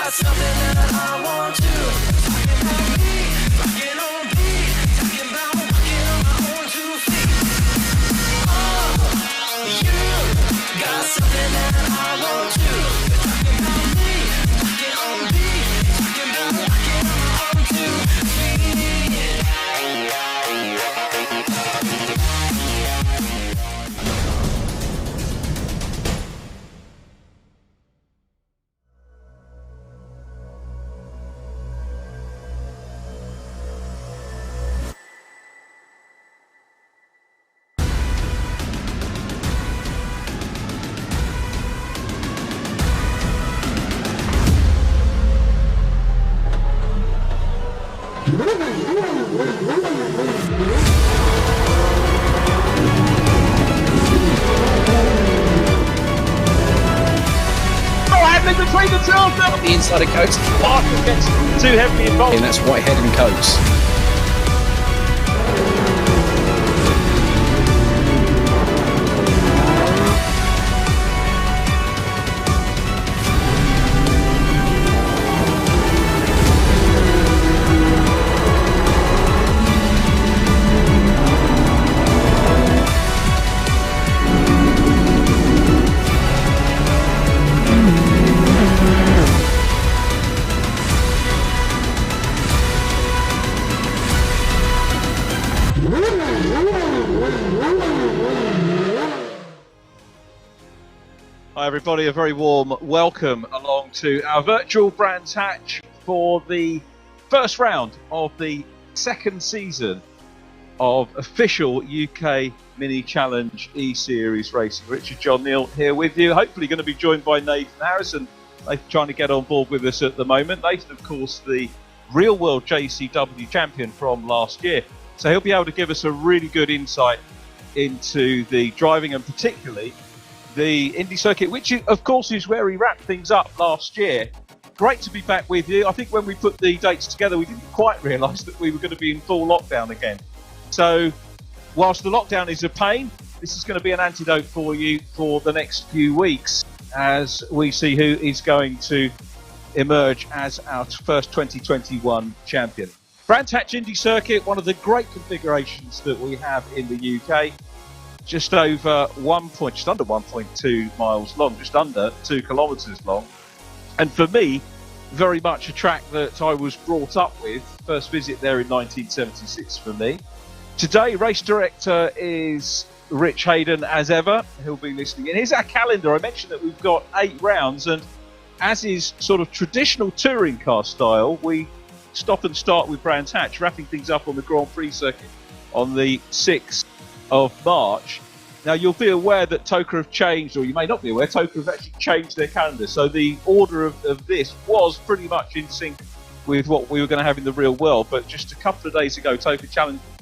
got something that I want to. Talking about me, rocking on beat. Talking about walking on my own 2 feet. Oh, you got something that I want to. Talking about me, rocking on beat. Talking about walking on my own 2 feet. Between the two of them, the inside of Coates, Barker gets too heavily involved, and that's Whitehead and Coates. Hi everybody, a very warm welcome along to our virtual Brands Hatch for the first round of the second season of official UK Mini Challenge eSeries racing. Richard John Neal here with you, hopefully going to be joined by Nathan Harrison. Nathan trying to get on board with us at the moment. Nathan, of course, the real world JCW champion from last year. So he'll be able to give us a really good insight into the driving and particularly the Indy circuit, which of course is where he wrapped things up last year. Great to be back with you. I think when we put the dates together, we didn't quite realise that we were going to be in full lockdown again. So whilst the lockdown is a pain, this is going to be an antidote for you for the next few weeks as we see who is going to emerge as our first 2021 champion. Brands Hatch Indy circuit, one of the great configurations that we have in the UK. Just under 1.2 miles long, just under 2 kilometres long. And for me, very much a track that I was brought up with. First visit there in 1976 for me. Today, race director is Rich Hayden, as ever. He'll be listening in. Here's our calendar. I mentioned that we've got 8 rounds, and as is sort of traditional touring car style, we stop and start with Brands Hatch, wrapping things up on the Grand Prix circuit on the 6th of March. Now you'll be aware that TOCA have changed, or you may not be aware, TOCA have actually changed their calendar. So the order of this was pretty much in sync with what we were going to have in the real world. But just a couple of days ago, TOCA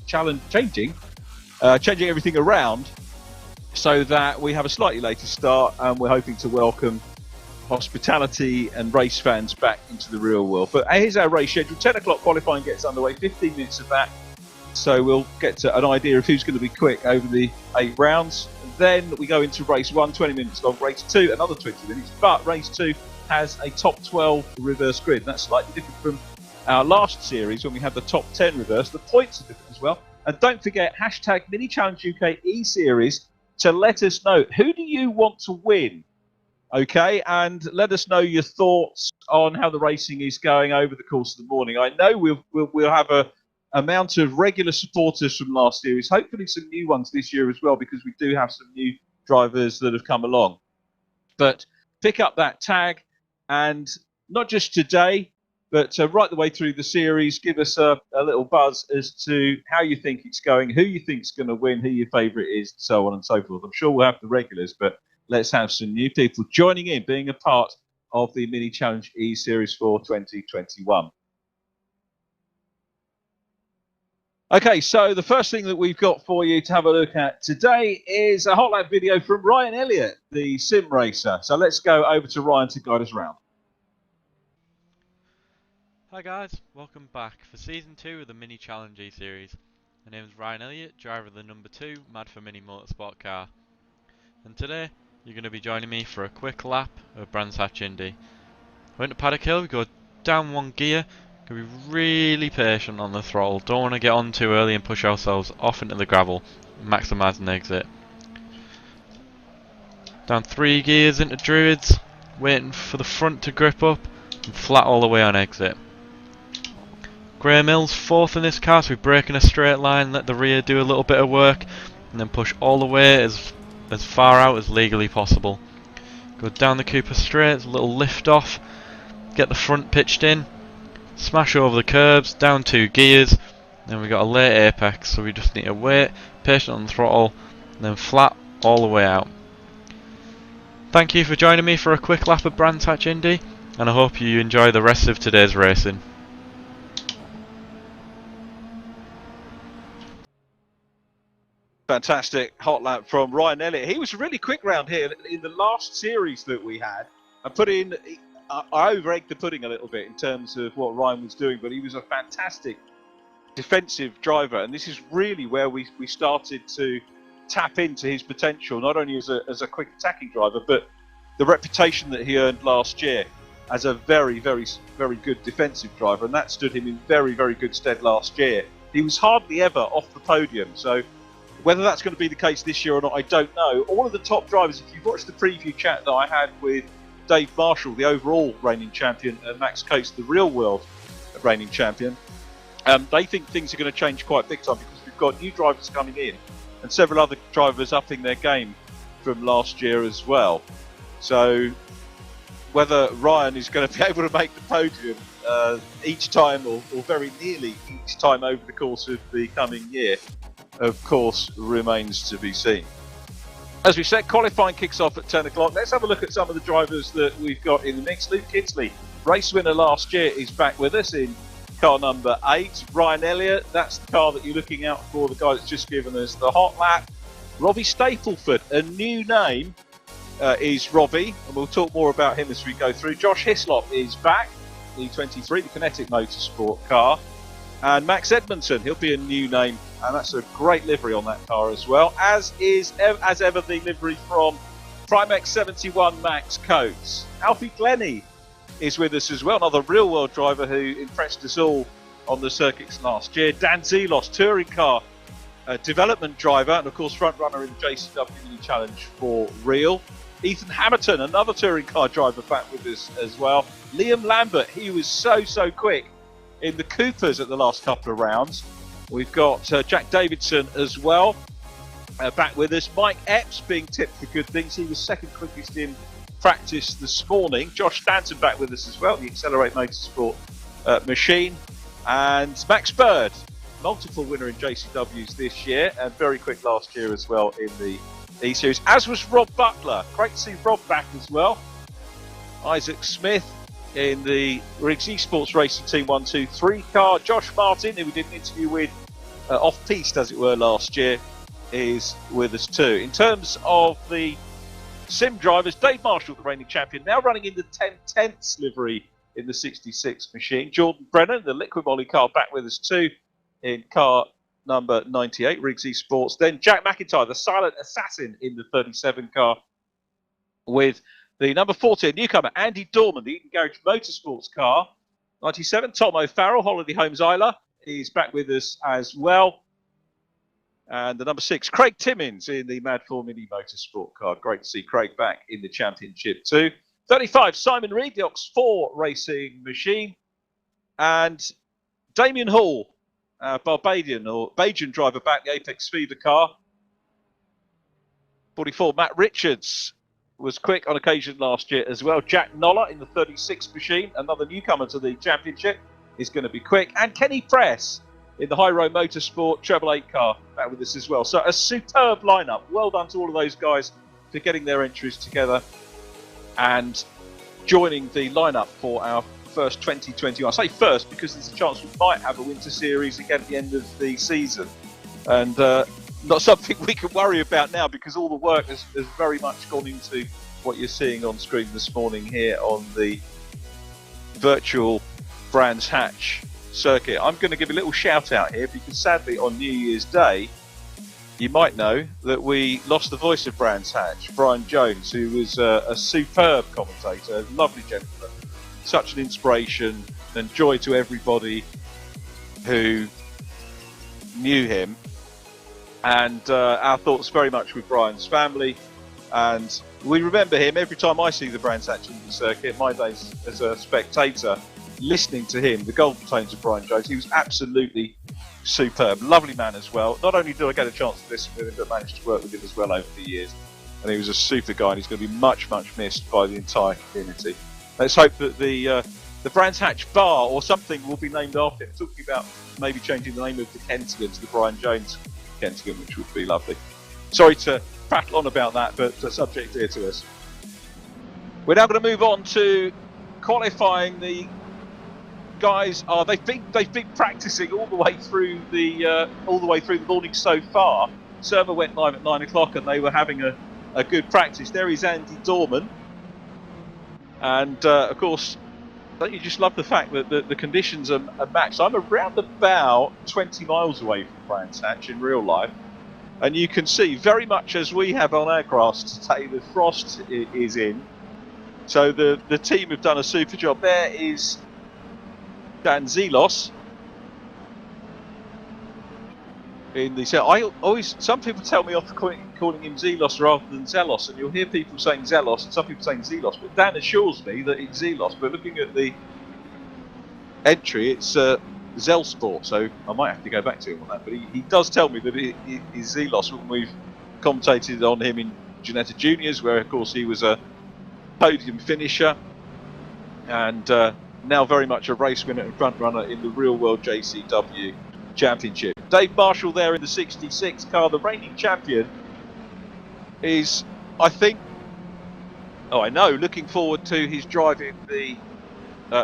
changing everything around so that we have a slightly later start, and we're hoping to welcome hospitality and race fans back into the real world. But here's our race schedule. 10 o'clock qualifying gets underway, 15 minutes of that. So we'll get to an idea of who's going to be quick over the 8 rounds. Then we go into race 1, 20 minutes long. Race 2, another 20 minutes. But race 2 has a top 12 reverse grid. And that's slightly different from our last series when we had the top 10 reverse. The points are different as well. And don't forget, hashtag Mini Challenge UK eSeries to let us know, who do you want to win? Okay, and let us know your thoughts on how the racing is going over the course of the morning. I know we'll have a amount of regular supporters from last series, hopefully some new ones this year as well, because we do have some new drivers that have come along. But pick up that tag, and not just today, but right the way through the series, give us a little buzz as to how you think it's going, who you think's going to win, who your favourite is, so on and so forth. I'm sure we'll have the regulars, but let's have some new people joining in, being a part of the Mini Challenge eSeries for 2021. Okay, so the first thing that we've got for you to have a look at today is a hot lap video from Ryan Elliott, the sim racer. So let's go over to Ryan to guide us around. Hi guys, welcome back for Season 2 of the Mini Challenge eSeries. My name is Ryan Elliott, driver of the number 2 Mad for Mini Motorsport car. And today, you're going to be joining me for a quick lap of Brands Hatch Indy. We're into Paddock Hill, we go down one gear. Gotta be really patient on the throttle. Don't want to get on too early and push ourselves off into the gravel. Maximise an exit. Down 3 gears into Druids. Waiting for the front to grip up. And flat all the way on exit. Grey Mills 4th in this car, so we brake in a straight line, let the rear do a little bit of work, and then push all the way as far out as legally possible. Go down the Cooper straight, a little lift off, get the front pitched in, smash over the curbs, down 2 gears, then we got a late apex, so we just need to wait, patient on the throttle, and then flat all the way out. Thank you for joining me for a quick lap of Brands Hatch Indy, and I hope you enjoy the rest of today's racing. Fantastic hot lap from Ryan Elliott. He was really quick round here in the last series that we had. I over-egged the pudding a little bit in terms of what Ryan was doing, but he was a fantastic defensive driver, and this is really where we started to tap into his potential, not only as a quick attacking driver, but the reputation that he earned last year as a very, very, very good defensive driver, and that stood him in very, very good stead last year. He was hardly ever off the podium, so whether that's going to be the case this year or not, I don't know. All of the top drivers, if you've watched the preview chat that I had with Dave Marshall, the overall reigning champion, and Max Coates, the real world reigning champion, they think things are going to change quite big time because we've got new drivers coming in and several other drivers upping their game from last year as well. So whether Ryan is going to be able to make the podium each time or very nearly each time over the course of the coming year, of course, remains to be seen. As we said, qualifying kicks off at 10 o'clock. Let's have a look at some of the drivers that we've got in the mix. Luke Kidsley, race winner last year, is back with us in car number 8. Ryan Elliott, that's the car that you're looking out for, the guy that's just given us the hot lap. Robbie Stapleford, a new name, is Robbie, and we'll talk more about him as we go through. Josh Hislop is back, the 23, the Kinetic Motorsport car. And Max Edmondson, he'll be a new name, and that's a great livery on that car as well, as ever the livery from Primex 71 Max Coates. Alfie Glennie is with us as well, another real world driver who impressed us all on the circuits last year. Dan Zelos, touring car development driver, and of course front runner in the JCW Mini Challenge for real. Ethan Hamilton, another touring car driver, back with us as well. Liam Lambert, he was so quick in the Coopers at the last couple of rounds. We've got Jack Davidson as well, back with us. Mike Epps being tipped for good things. He was second quickest in practice this morning. Josh Stanton back with us as well, the Accelerate Motorsport machine. And Max Bird, multiple winner in JCWs this year, and very quick last year as well in the eSeries. As was Rob Butler. Great to see Rob back as well. Isaac Smith in the Riggs Esports Racing Team 123 car. Josh Martin, who we did an interview with off-piste, as it were, last year, is with us too. In terms of the sim drivers, Dave Marshall, the reigning champion, now running in the 10/10 livery in the 66 machine. Jordan Brennan, the Liquid Moly car, back with us too in car number 98, Riggs Esports. Then Jack McIntyre, the silent assassin, in the 37 car with the number 14 newcomer, Andy Dorman, the Eden Garage Motorsports car. 97, Tom O'Farrell, Holiday Homes Isla, is back with us as well. And the number 6, Craig Timmins, in the Mad 4 Mini Motorsport car. Great to see Craig back in the championship too. 35, Simon Reed, the Ox 4 racing machine. And Damien Hall, Barbadian driver back, the Apex Fever car. 44, Matt Richards was quick on occasion last year as well. Jack Noller in the 36 machine, another newcomer to the championship, is going to be quick. And Kenny Press in the High Road Motorsport Treble 8 car back with us as well. So a superb lineup. Well done to all of those guys for getting their entries together and joining the lineup for our first 2021. I say first because there's a chance we might have a winter series again at the end of the season. And not something we can worry about now because all the work has very much gone into what you're seeing on screen this morning here on the virtual Brands Hatch circuit. I'm going to give a little shout out here because sadly on New Year's Day you might know that we lost the voice of Brands Hatch, Brian Jones, who was a superb commentator, a lovely gentleman, such an inspiration and joy to everybody who knew him. And our thoughts very much with Brian's family. And we remember him every time I see the Brands Hatch Indy circuit, my days as a spectator, listening to him, the golden tones of Brian Jones. He was absolutely superb. Lovely man as well. Not only did I get a chance to listen with him, but managed to work with him as well over the years. And he was a super guy, and he's going to be much, much missed by the entire community. Let's hope that the Brands Hatch Bar or something will be named after him. Talking about maybe changing the name of the Kentigan to the Brian Jones Kentigan, which would be lovely. Sorry to prattle on about that, but the subject dear to us. We're now going to move on to qualifying. The guys are they've been practicing all the way through the morning so far. Server went live at 9 o'clock, and they were having a good practice. There is Andy Dorman, and of course, don't you just love the fact that the conditions are matched? I'm around about 20 miles away from Brands Hatch in real life, and you can see very much as we have on our grass today, the frost is in. So the team have done a super job. There is Dan Zelos in the set. Some people tell me off calling him Zelos rather than Zelos, and you'll hear people saying Zelos and some people saying Zelos, but Dan assures me that it's Zelos. But looking at the entry, it's Zelsport, so I might have to go back to him on that. But he does tell me that it is Zelos when we've commentated on him in Ginetta Juniors, where of course he was a podium finisher, and now very much a race winner and front runner in the real world JCW Championship. Dave Marshall there in the 66 car, the reigning champion, is, I know, looking forward to his driving the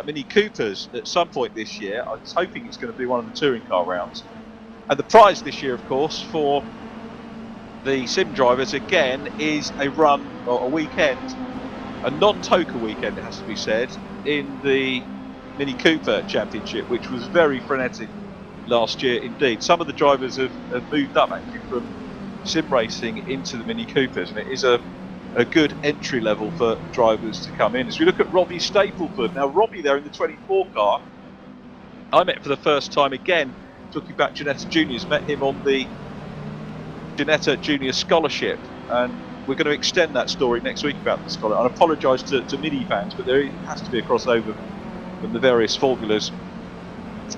Mini Coopers at some point this year. I was hoping it's going to be one of the touring car rounds. And the prize this year, of course, for the sim drivers again is a run or a weekend, a non-Toka weekend it has to be said, in the Mini Cooper Championship, which was very frenetic last year indeed. Some of the drivers have moved up actually from sim racing into the Mini Coopers, and it is a good entry level for drivers to come in. As we look at Robbie Stapleford, now Robbie there in the 24 car, I met for the first time again, talking about Ginetta Juniors, met him on the Ginetta Junior Scholarship, and we're going to extend that story next week about the scholarship. I apologise to Mini fans, but there has to be a crossover from the various formulas.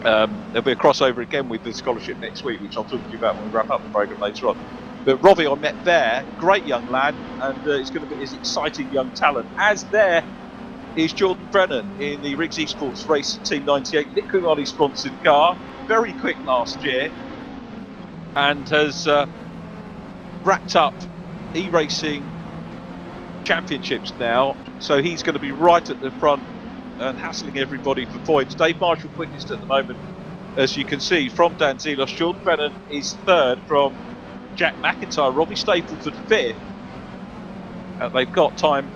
There'll be a crossover again with the scholarship next week, which I'll talk to you about when we wrap up the programme later on. But Robbie I met there, great young lad, and it's going to be his exciting young talent. As there is Jordan Brennan in the Riggs Esports Race Team 98 Liquid Money sponsored car, very quick last year, and has wrapped up e-racing championships now, so he's going to be right at the front and hassling everybody for points. Dave Marshall quickest at the moment, as you can see, from Dan Zelos. Jordan Brennan is third from Jack McIntyre. Robbie Stapleford fifth. They've got time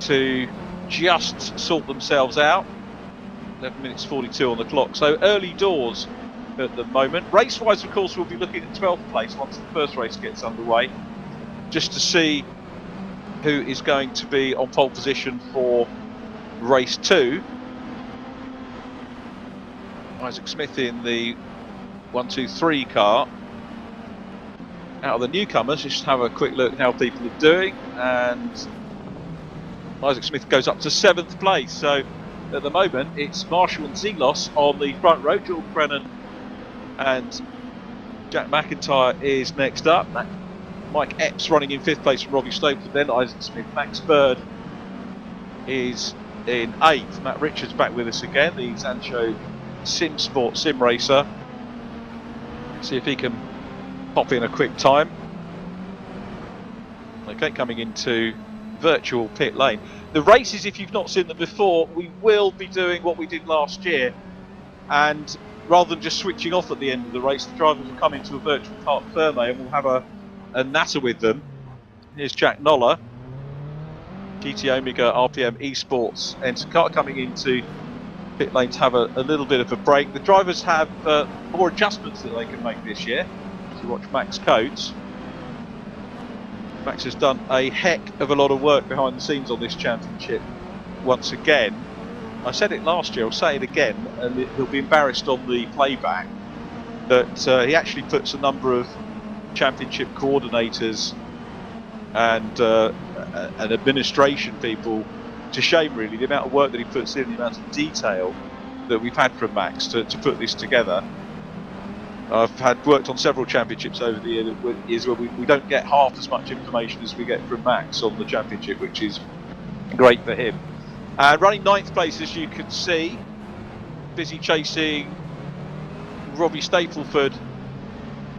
to just sort themselves out. 11 minutes 42 on the clock, so early doors at the moment. Race wise, of course, we'll be looking at 12th place once the first race gets underway, just to see who is going to be on pole position for race 2. Isaac Smith in the 1-2-3 car. Out of the newcomers, just have a quick look at how people are doing, and Isaac Smith goes up to 7th place. So at the moment it's Marshall and Zelos on the front row. Jordan Brennan and Jack McIntyre is next up. Mike Epps running in 5th place from Robbie Stapleford, then Isaac Smith. Max Bird is in 8th. Matt Richards back with us again, the Sancho sim racer. See if he can pop in a quick time. Okay, coming into virtual pit lane. The races, if you've not seen them before, we will be doing what we did last year, and rather than just switching off at the end of the race, the drivers will come into a virtual park ferme and we'll have a natter with them. Here's Jack Noller, GT Omega RPM Esports Enter car, coming into pit lane to have a little bit of a break. The drivers have more adjustments that they can make this year. So you watch Max Coates. Max has done a heck of a lot of work behind the scenes on this championship once again, I said it last year, I'll say it again, and he'll be embarrassed on the playback, that he actually puts a number of championship coordinators and administration people to shame, really, the amount of work that he puts in, the amount of detail that we've had from Max to put this together. I've worked on several championships over the years where we don't get half as much information as we get from Max on the championship, which is great for him. Running 9th place, as you can see, busy chasing Robbie Stapleford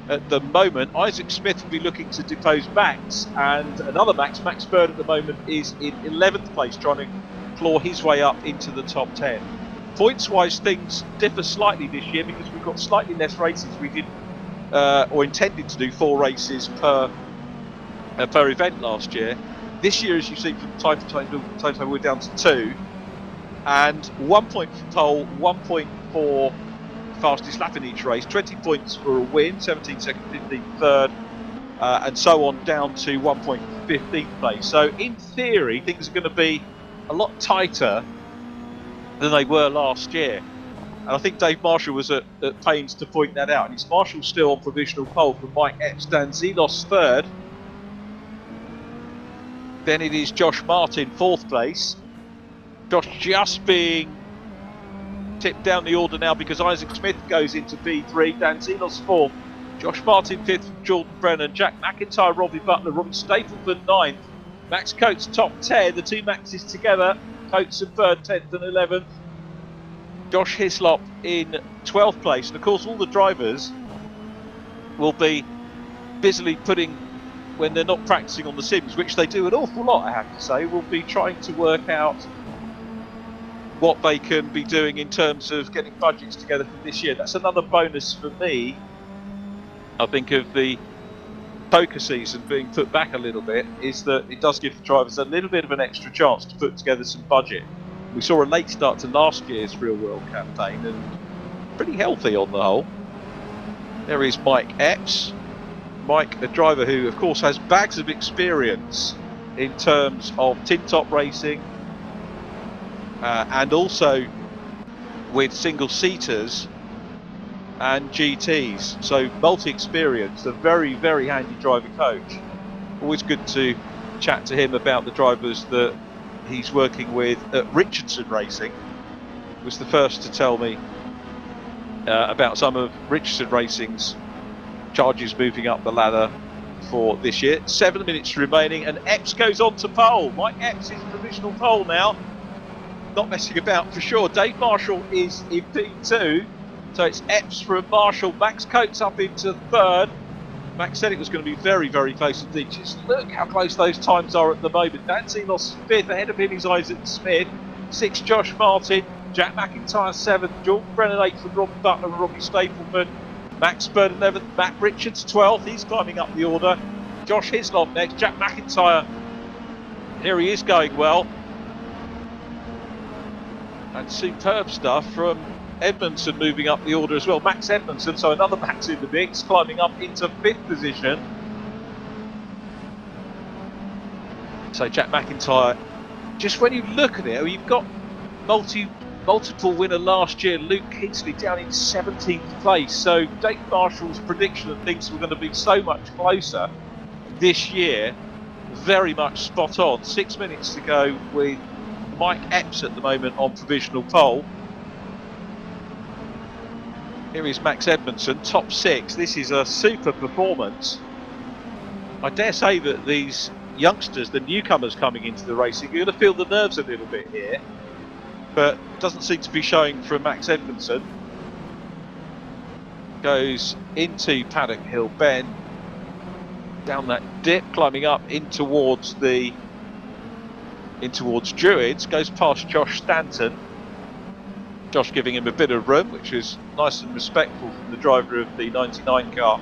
at the moment. Isaac Smith will be looking to depose Max, and another Max Bird at the moment is in 11th place, trying to claw his way up into the top 10. Points wise, things differ slightly this year because we've got slightly less races. We did or intended to do 4 races per event last year. This year, as you see from timetable, we're down to 2, and 1 point for pole, 1 point for fastest lap in each race, 20 points for a win, 17th, 2nd, 15th, 3rd, and so on down to 1 point for 15th place. So in theory, things are going to be a lot tighter than they were last year. And I think Dave Marshall was at pains to point that out. And it's Marshall still on provisional pole from Mike Epps, Dan Zelos 3rd. Then it is Josh Martin 4th place. Josh just being tipped down the order now because Isaac Smith goes into P3, Dan Zelos 4th, Josh Martin 5th, Jordan Brennan, Jack McIntyre, Robbie Butler, Robbie Stapleford 9th, Max Coates top 10, the two Maxes together, Coates in 3rd, 10th and 11th, Josh Hislop in 12th place, and of course all the drivers will be busily putting, when they're not practicing on the sims, which they do an awful lot I have to say, will be trying to work out what they can be doing in terms of getting budgets together for this year. That's another bonus for me. I think of the poker season being put back a little bit, is that it does give the drivers a little bit of an extra chance to put together some budget. We saw a late start to last year's Real World campaign and pretty healthy on the whole. There is Mike Epps. Mike, a driver who of course has bags of experience in terms of tin top racing and also with single seaters and GTs, so multi-experienced, a very, very handy driver coach. Always good to chat to him about the drivers that he's working with at Richardson Racing. He was the first to tell me about some of Richardson Racing's charges moving up the ladder for this year. 7 minutes remaining and Epps goes on to pole. Mike Epps is provisional pole now. Not messing about for sure. Dave Marshall is in P2. So it's Epps from Marshall, Max Coates up into 3rd. Max said it was going to be very, very close indeed. Just look how close those times are at the moment. Dan Zelos 5th, ahead of him is Isaac Smith. 6th, Josh Martin. Jack McIntyre 7th. Jordan Brennan 8th from Robbie Butler and Robbie Stapleford. Max Bird 11th. Matt Richards 12th. He's climbing up the order. Josh Hislop next. Jack McIntyre. Here he is going well. And superb stuff from Edmondson moving up the order as well. Max Edmondson, so another Max in the mix, climbing up into 5th position. So Jack McIntyre, just when you look at it, you've got multiple winner last year, Luke Kingsley down in 17th place. So Dave Marshall's prediction that things were going to be so much closer this year, very much spot on. 6 minutes to go with Mike Epps at the moment on provisional pole. Here is Max Edmondson, top 6. This is a super performance. I dare say that these youngsters, the newcomers coming into the racing, you're going to feel the nerves a little bit here, but doesn't seem to be showing from Max Edmondson. Goes into Paddock Hill Bend, down that dip, climbing up in towards Druids, goes past Josh Stanton. Josh giving him a bit of room, which is nice and respectful from the driver of the 99 car.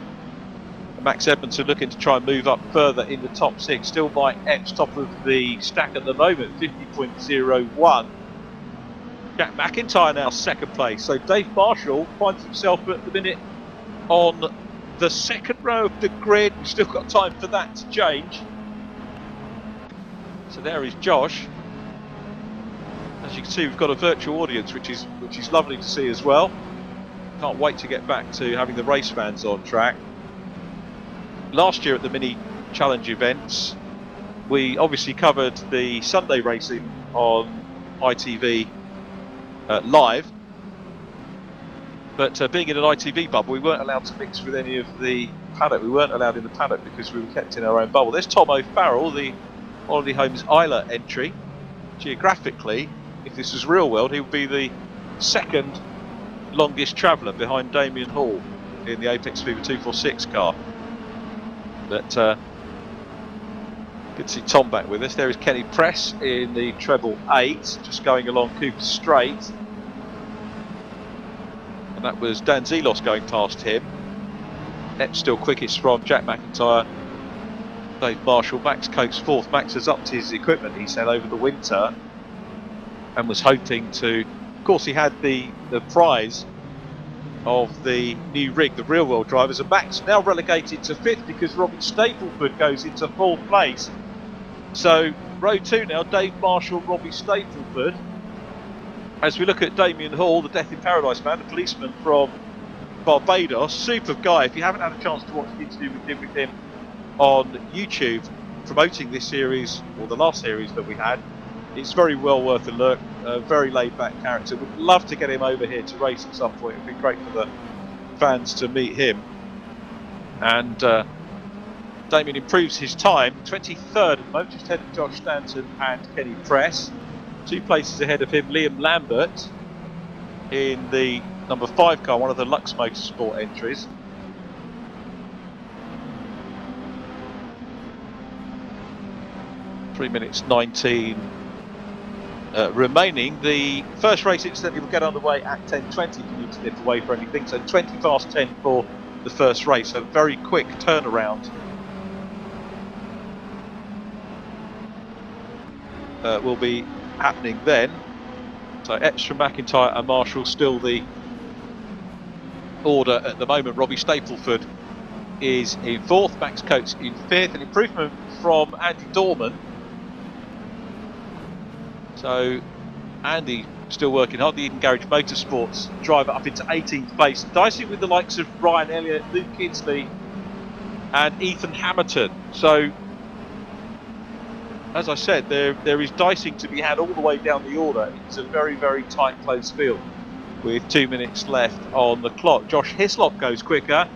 And Max Edmondson looking to try and move up further in the top 6. Still Mike Epps top of the stack at the moment, 50.01. Jack McIntyre now 2nd place. So Dave Marshall finds himself at the minute on the 2nd row of the grid. We've still got time for that to change. So there is Josh. As you can see, we've got a virtual audience, which is lovely to see as well. Can't wait to get back to having the race fans on track. Last year at the Mini Challenge events, we obviously covered the Sunday racing on ITV live, but being in an ITV bubble, we weren't allowed to mix with any of the paddock. We weren't allowed in the paddock because we were kept in our own bubble. There's Tom O'Farrell, the Holiday Homes Isla entry. Geographically, if this was real world, he would be the second longest traveller behind Damien Hall in the Apex Fever 246 car. But good to see Tom back with us. There is Kenny Press in the treble 8, just going along Cooper Straight. And that was Dan Zelos going past him. Next, still quickest from Jack McIntyre, Dave Marshall. Max Coates fourth. Max has upped his equipment, he said, over the winter, and was hoping to, of course he had the prize of the new rig, the real world drivers, and Max now relegated to 5th because Robbie Stapleford goes into 4th place. So row 2 now, Dave Marshall, Robbie Stapleford. As we look at Damien Hall, the Death in Paradise man, the policeman from Barbados, superb guy. If you haven't had a chance to watch the interview we did with him on YouTube promoting this series, or the last series that we had, it's very well worth a look. A very laid back character. We'd love to get him over here to race at some point. It'd be great for the fans to meet him. And Damien improves his time, 23rd at the moment, just ahead of Josh Stanton and Kenny Press. 2 places ahead of him, Liam Lambert in the number 5 car, one of the Lux Motorsport entries. Three minutes 19 remaining. The first race incidentally will get underway at 10:20 if you need to nip away for anything. So 20 past 10 for the first race. A very quick turnaround will be happening then. So Epps from McIntyre and Marshall still the order at the moment. Robbie Stapleford is in 4th, Max Coates in 5th. An improvement from Andy Dorman. So Andy still working hard, the Eden Garage Motorsports driver, up into 18th place, dicing with the likes of Ryan Elliott, Luke Kinsley and Ethan Hamilton. So as I said, there is dicing to be had all the way down the order. It's a very, very tight, close field with 2 minutes left on the clock. Josh Hislop goes quicker.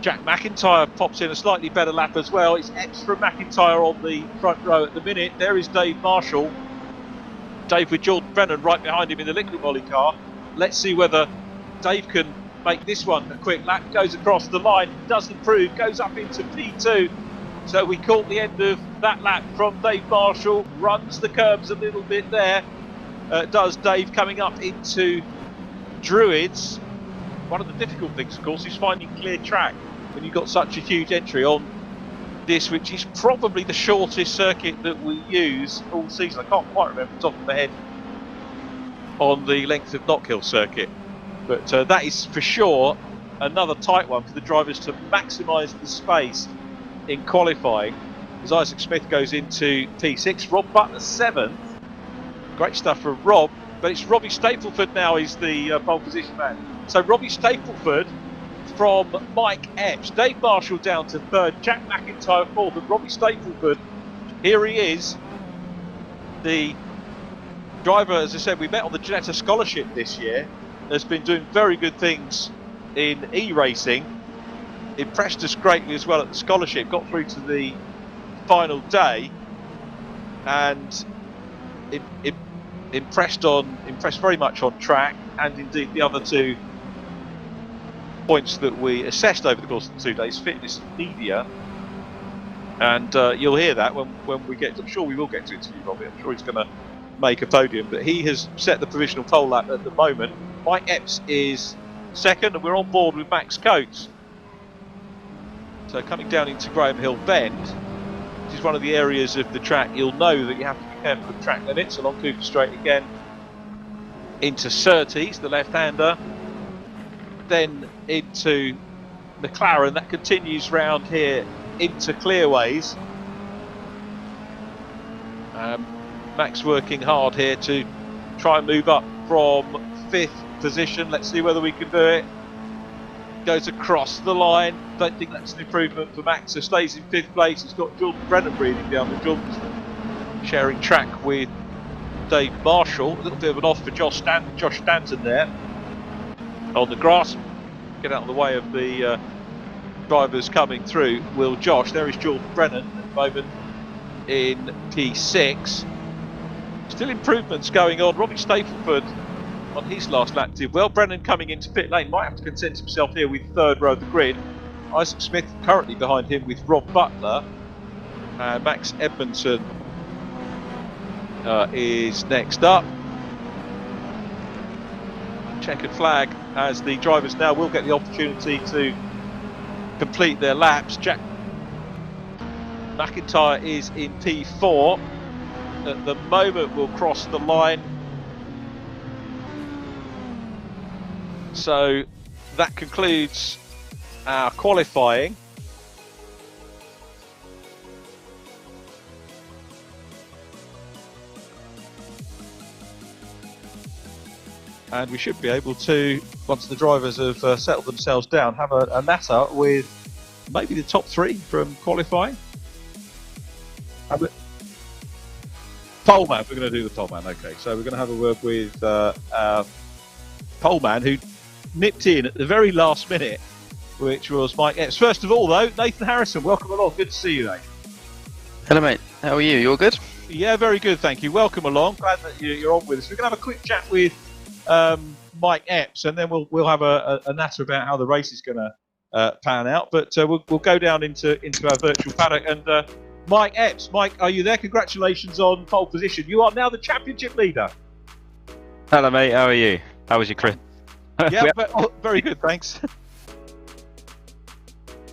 Jack McIntyre pops in a slightly better lap as well. It's Epps from McIntyre on the front row at the minute. There is Dave Marshall. Dave with Jordan Brennan right behind him in the Liquid Molly car. Let's see whether Dave can make this one a quick lap. Goes across the line, does improve, goes up into P2. So we caught the end of that lap from Dave Marshall. Runs the curbs a little bit there. Does Dave, coming up into Druids. One of the difficult things, of course, is finding clear track when you've got such a huge entry on this, which is probably the shortest circuit that we use all season. I can't quite remember off the top of my head on the length of Knockhill circuit, but that is for sure another tight one for the drivers to maximise the space in qualifying, as Isaac Smith goes into P6. Rob Butler 7th. Great stuff from Rob, but it's Robbie Stapleford now is the pole position man. So Robbie Stapleford from Mike Epps. Dave Marshall down to 3rd, Jack McIntyre 4th, and Robbie Stapleford, here he is. The driver, as I said, we met on the Ginetta Scholarship this year, has been doing very good things in e-racing. Impressed us greatly as well at the scholarship, got through to the final day, and impressed very much on track, and indeed the other 2 points that we assessed over the course of the 2 days, fitness and media. And you'll hear that when we get to, I'm sure we will get to interview Robbie. I'm sure he's going to make a podium, but he has set the provisional pole lap at the moment. Mike Epps is 2nd, and we're on board with Max Coates. So coming down into Graham Hill Bend, which is one of the areas of the track you'll know that you have to be careful of track limits. Along Cooper Straight again into Surtees, the left-hander, then into McLaren. That continues round here into Clearways. Max working hard here to try and move up from 5th position. Let's see whether we can do it. Goes across the line. Don't think that's an improvement for Max, so stays in 5th place. He's got Jordan Brennan breathing down. The Jordan's sharing track with Dave Marshall. A little bit of an off for Josh Stanton there on the grass. Get out of the way of the drivers coming through. Will Josh. There is Jordan Brennan at the moment in P6. Still improvements going on. Robbie Stapleford on his last lap did well. Brennan coming into pit lane might have to content himself here with 3rd row of the grid. Isaac Smith currently behind him with Rob Butler. Max Edmondson is next up. Checkered flag as the drivers now will get the opportunity to complete their laps. Jack McIntyre is in P4. At the moment will cross the line. So that concludes our qualifying. And we should be able to, once the drivers have settled themselves down, have a natter with maybe the top 3 from qualifying. Pole man, we're going to do the pole man, okay. So we're going to have a word with our pole man who nipped in at the very last minute, which was Mike Epps. First of all, though, Nathan Harrison, welcome along. Good to see you, mate. Hello, mate. How are you? You all good? Yeah, very good, thank you. Welcome along. Glad that you're on with us. We're going to have a quick chat with Mike Epps, and then we'll have a natter about how the race is going to pan out. But we'll go down into our virtual paddock. And Mike Epps, Mike, are you there? Congratulations on pole position. You are now the championship leader. Hello, mate. How are you? How was your Chris? Yeah, very good, thanks.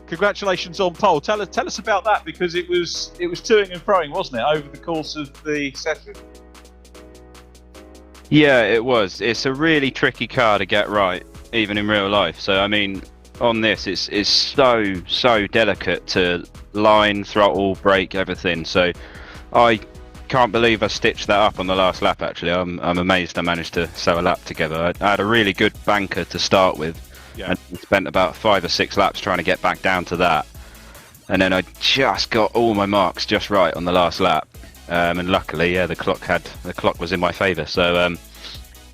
Congratulations on pole. Tell us about that, because it was toing and froing, wasn't it, over the course of the session? Yeah, it was. It's a really tricky car to get right, even in real life. So, I mean, on this, it's so delicate to line, throttle, brake, everything. So, I can't believe I stitched that up on the last lap. Actually, I'm amazed I managed to sew a lap together. I had a really good banker to start with, and spent about 5 or 6 laps trying to get back down to that. And then I just got all my marks just right on the last lap. And luckily, yeah, the clock was in my favour. So,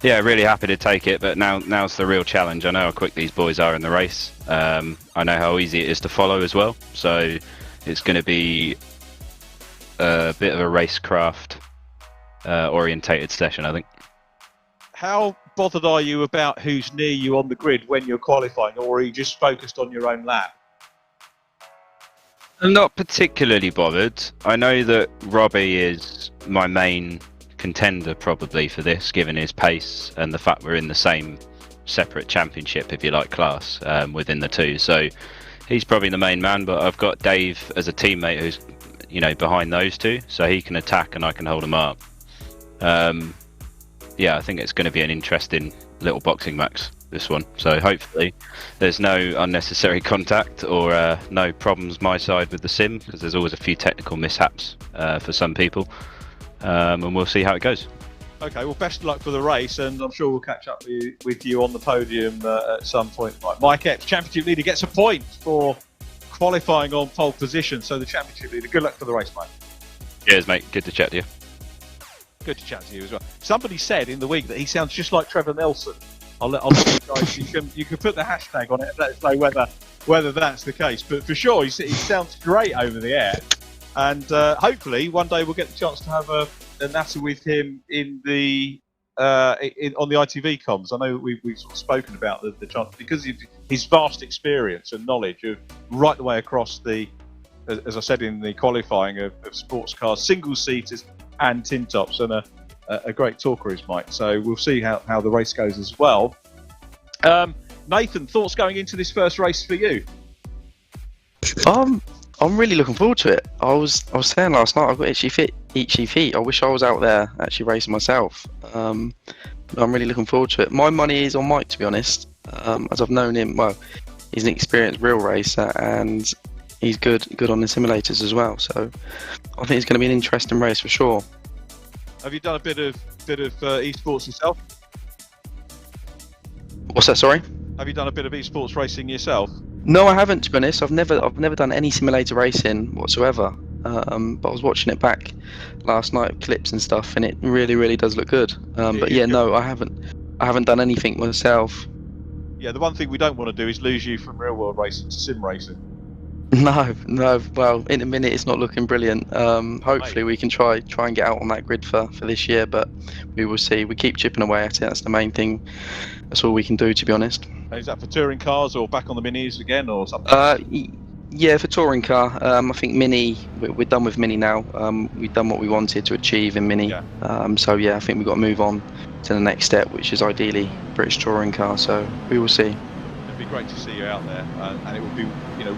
yeah, really happy to take it. But now's the real challenge. I know how quick these boys are in the race. I know how easy it is to follow as well. So it's going to be a bit of a racecraft orientated session, I think. How bothered are you about who's near you on the grid when you're qualifying, or are you just focused on your own lap? I'm not particularly bothered. I know that Robbie is my main contender probably for this, given his pace and the fact we're in the same separate championship, if you like, class within the two. So he's probably the main man, but I've got Dave as a teammate who's, behind those two, so he can attack and I can hold him up. Yeah, I think it's going to be an interesting little boxing match, this one. So hopefully there's no unnecessary contact or no problems my side with the sim, because there's always a few technical mishaps for some people, and we'll see how it goes. Okay, well, best of luck for the race, and I'm sure we'll catch up with you on the podium at some point. Mike Epps, championship leader, gets a point for qualifying on pole position, so the championship leader. Good luck for the race, mate. Cheers, mate. Good to chat to you. Good to chat to you as well. Somebody said in the week that he sounds just like Trevor Nelson. I'll let you guys. You can put the hashtag on it and let us know whether that's the case. But for sure, he sounds great over the air, and hopefully one day we'll get the chance to have a natter with him in the on the ITV comms. I know we've sort of spoken about the chance, because of his vast experience and knowledge of right the way across the, as I said in the qualifying, of sports cars, single seaters and tin tops, and a great talker is Mike. So we'll see how the race goes as well. Nathan, thoughts going into this first race for you? I'm really looking forward to it. I was saying last night, I've got itchy feet. I wish I was out there actually racing myself. I'm really looking forward to it. My money is on Mike, to be honest, as I've known him. Well, he's an experienced real racer, and he's good on the simulators as well. So I think it's going to be an interesting race for sure. Have you done a bit of esports yourself? What's that? Sorry. Have you done a bit of esports racing yourself? No, I haven't. To be honest, I've never done any simulator racing whatsoever. But I was watching it back last night, clips and stuff, and it really does look good. But yeah, no, I haven't done anything myself. Yeah, the one thing we don't want to do is lose you from real world racing to sim racing. No. Well, in a minute, it's not looking brilliant. Hopefully, we can try and get out on that grid for this year, but we will see. We keep chipping away at it. That's the main thing. That's all we can do, to be honest. Is that for touring cars or back on the minis again or something? Yeah, for touring car. I think mini. We're done with mini now. We've done what we wanted to achieve in mini. Yeah. So yeah, I think we've got to move on to the next step, which is ideally British touring car. So we will see. It'd be great to see you out there, and it would be,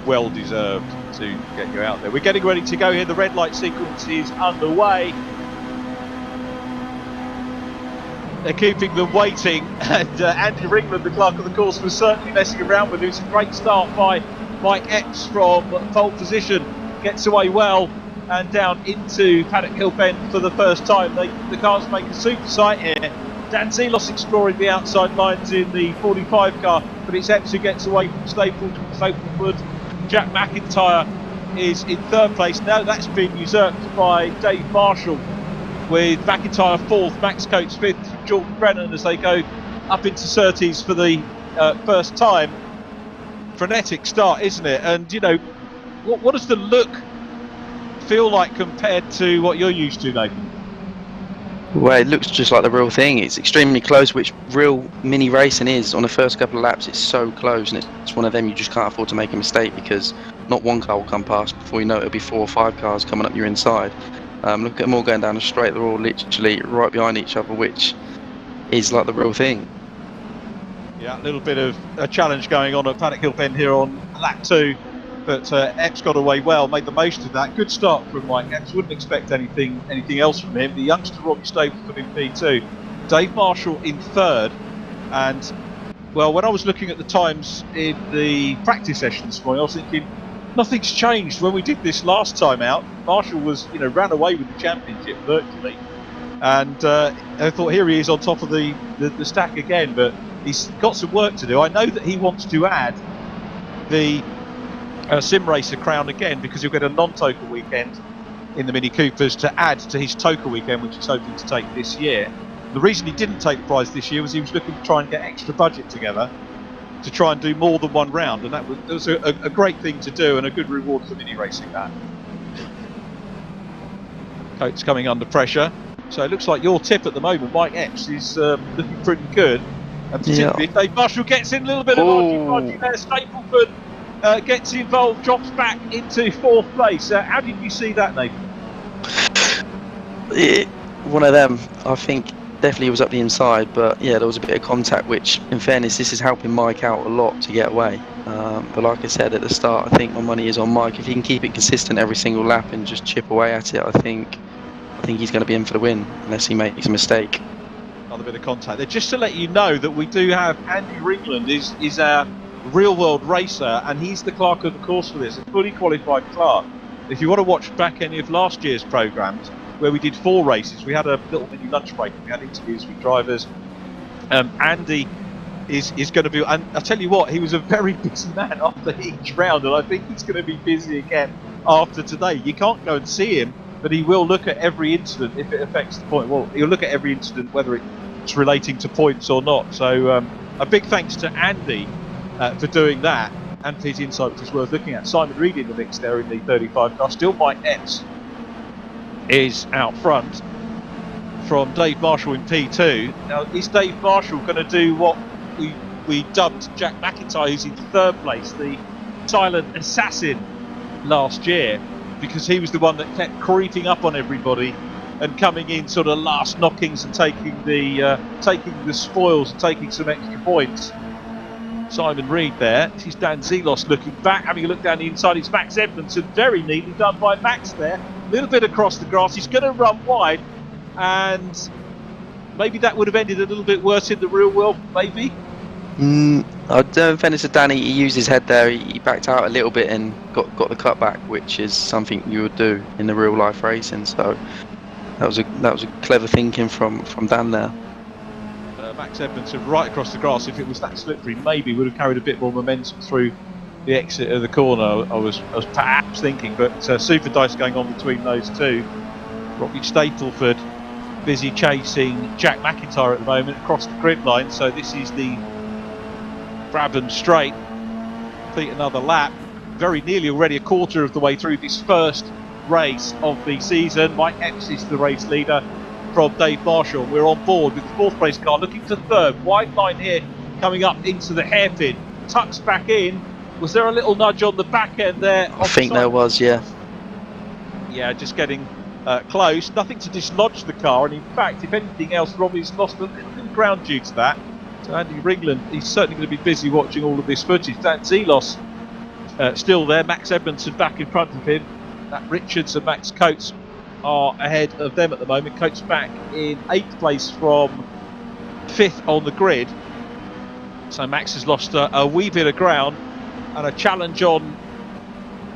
well deserved to get you out there. We're getting ready to go here. The red light sequence is underway. They're keeping them waiting, and Andy Ringland, the clerk of the course, was certainly messing around with it. It's a great start by Mike Epps from pole position, gets away well and down into Paddock Hill Bend for the first time. The cars make a super sight here. Dan Zelos exploring the outside lines in the 45 car, but it's Epps who gets away from Stapleford. Jack McIntyre is in third place. Now that's been usurped by Dave Marshall, with McIntyre fourth, Max Coates fifth, Jordan Brennan as they go up into Surtees for the first time. Frenetic start, isn't it? And what does the look feel like compared to what you're used to, Nathan? Well, it looks just like the real thing. It's extremely close, which real mini racing is. On the first couple of laps, it's so close, and it's one of them you just can't afford to make a mistake, because not one car will come past before you know it'll be 4 or 5 cars coming up your inside. Look at them all going down the straight. They're all literally right behind each other, which is like the real thing. Yeah, a little bit of a challenge going on at Paddock Hill Bend here on lap 2, but Epps got away well, made the most of that. Good start from Mike Epps. Wouldn't expect anything else from him. The youngster Robbie Stapleford in P2, Dave Marshall in third, and well, when I was looking at the times in the practice session this morning, I was thinking nothing's changed. When we did this last time out, Marshall was ran away with the championship virtually, and I thought here he is on top of the stack again, but he's got some work to do. I know that he wants to add the sim racer crown again, because he'll get a non-TOCA weekend in the Mini Coopers to add to his TOCA weekend, which he's hoping to take this year. The reason he didn't take the prize this year was he was looking to try and get extra budget together to try and do more than one round, and that was a great thing to do and a good reward for mini racing. That Coates coming under pressure, so it looks like your tip at the moment, Mike Epps, is looking pretty good. And particularly if Dave Marshall gets in a little bit of argy there, Stapleford gets involved, drops back into 4th place. How did you see that, Nathan? One of them, I think. Definitely was up the inside, but yeah, there was a bit of contact, which in fairness this is helping Mike out a lot to get away, but like I said at the start, I think my money is on Mike. If he can keep it consistent every single lap and just chip away at it, I think he's going to be in for the win, unless he makes a mistake. Another bit of contact there. Just to let you know that we do have Andy Ringland is our real world racer, and he's the clerk of the course for this, a fully qualified clerk. If you want to watch back any of last year's programmes where we did 4 races, we had a little mini lunch break, we had interviews with drivers. Andy is going to be, and I'll tell you what, he was a very busy man after each round, and I think he's going to be busy again after today. You can't go and see him, but he will look at every incident if it affects the point. Well, he'll look at every incident whether it's relating to points or not. So a big thanks to Andy for doing that, and for his insight, which is worth looking at. Simon Reed in the mix there in the 35 car. Still Mike Epps is out front from Dave Marshall in P2. Now, is Dave Marshall going to do what we dubbed Jack McIntyre, who's in 3rd place, the silent assassin last year, because he was the one that kept creeping up on everybody and coming in sort of last knockings and taking the spoils and taking some extra points. Simon Reed there. This is Dan Zelos looking back, having a look down the inside. It's Max Edmondson, very neatly done by Max there. A little bit across the grass. He's going to run wide, and maybe that would have ended a little bit worse in the real world, maybe. I don't fairness to Danny, he used his head there. He backed out a little bit and got the cut back, which is something you would do in the real life racing. So That was a clever thinking from Dan there. Max Edmondson right across the grass. If it was that slippery, maybe would have carried a bit more momentum through the exit of the corner. I was perhaps thinking, but super dice going on between those two. Robbie Stapleford busy chasing Jack McIntyre at the moment across the grid line. So this is the Brabham Straight. Complete another lap. Very nearly already a quarter of the way through this first race of the season. Mike Epps is the race leader from Dave Marshall. We're on board with the fourth race car looking to third. Wide line here coming up into the hairpin. Tucks back in. Was there a little nudge on the back end there? I think there was, yeah. Yeah, just getting close. Nothing to dislodge the car, and in fact, if anything else, Robbie's lost a little bit of ground due to that. So Andy Ringland, he's certainly going to be busy watching all of this footage. Dan Zelos still there. Max Edmondson back in front of him. That Richards and Max Coates are ahead of them at the moment. Coates back in 8th place from 5th on the grid. So Max has lost a wee bit of ground, and a challenge on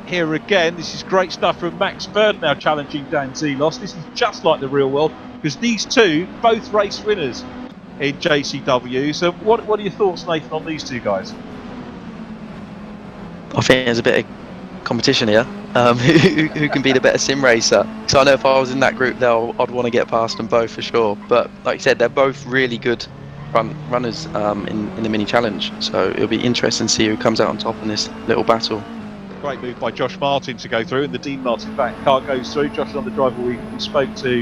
here again. This is great stuff from Max Bird now challenging Dan Zelos. This is just like the real world, because these two both race winners in JCW. So what are your thoughts, Nathan, on these two guys? I think there's a bit of competition here. Who can be the better sim racer? So I know if I was in that group there, I'd want to get past them both for sure. But like you said, they're both really good runners in the mini challenge. So it'll be interesting to see who comes out on top in this little battle. Great move by Josh Martin to go through, and the Dean Martin back car goes through. Josh on the driver we spoke to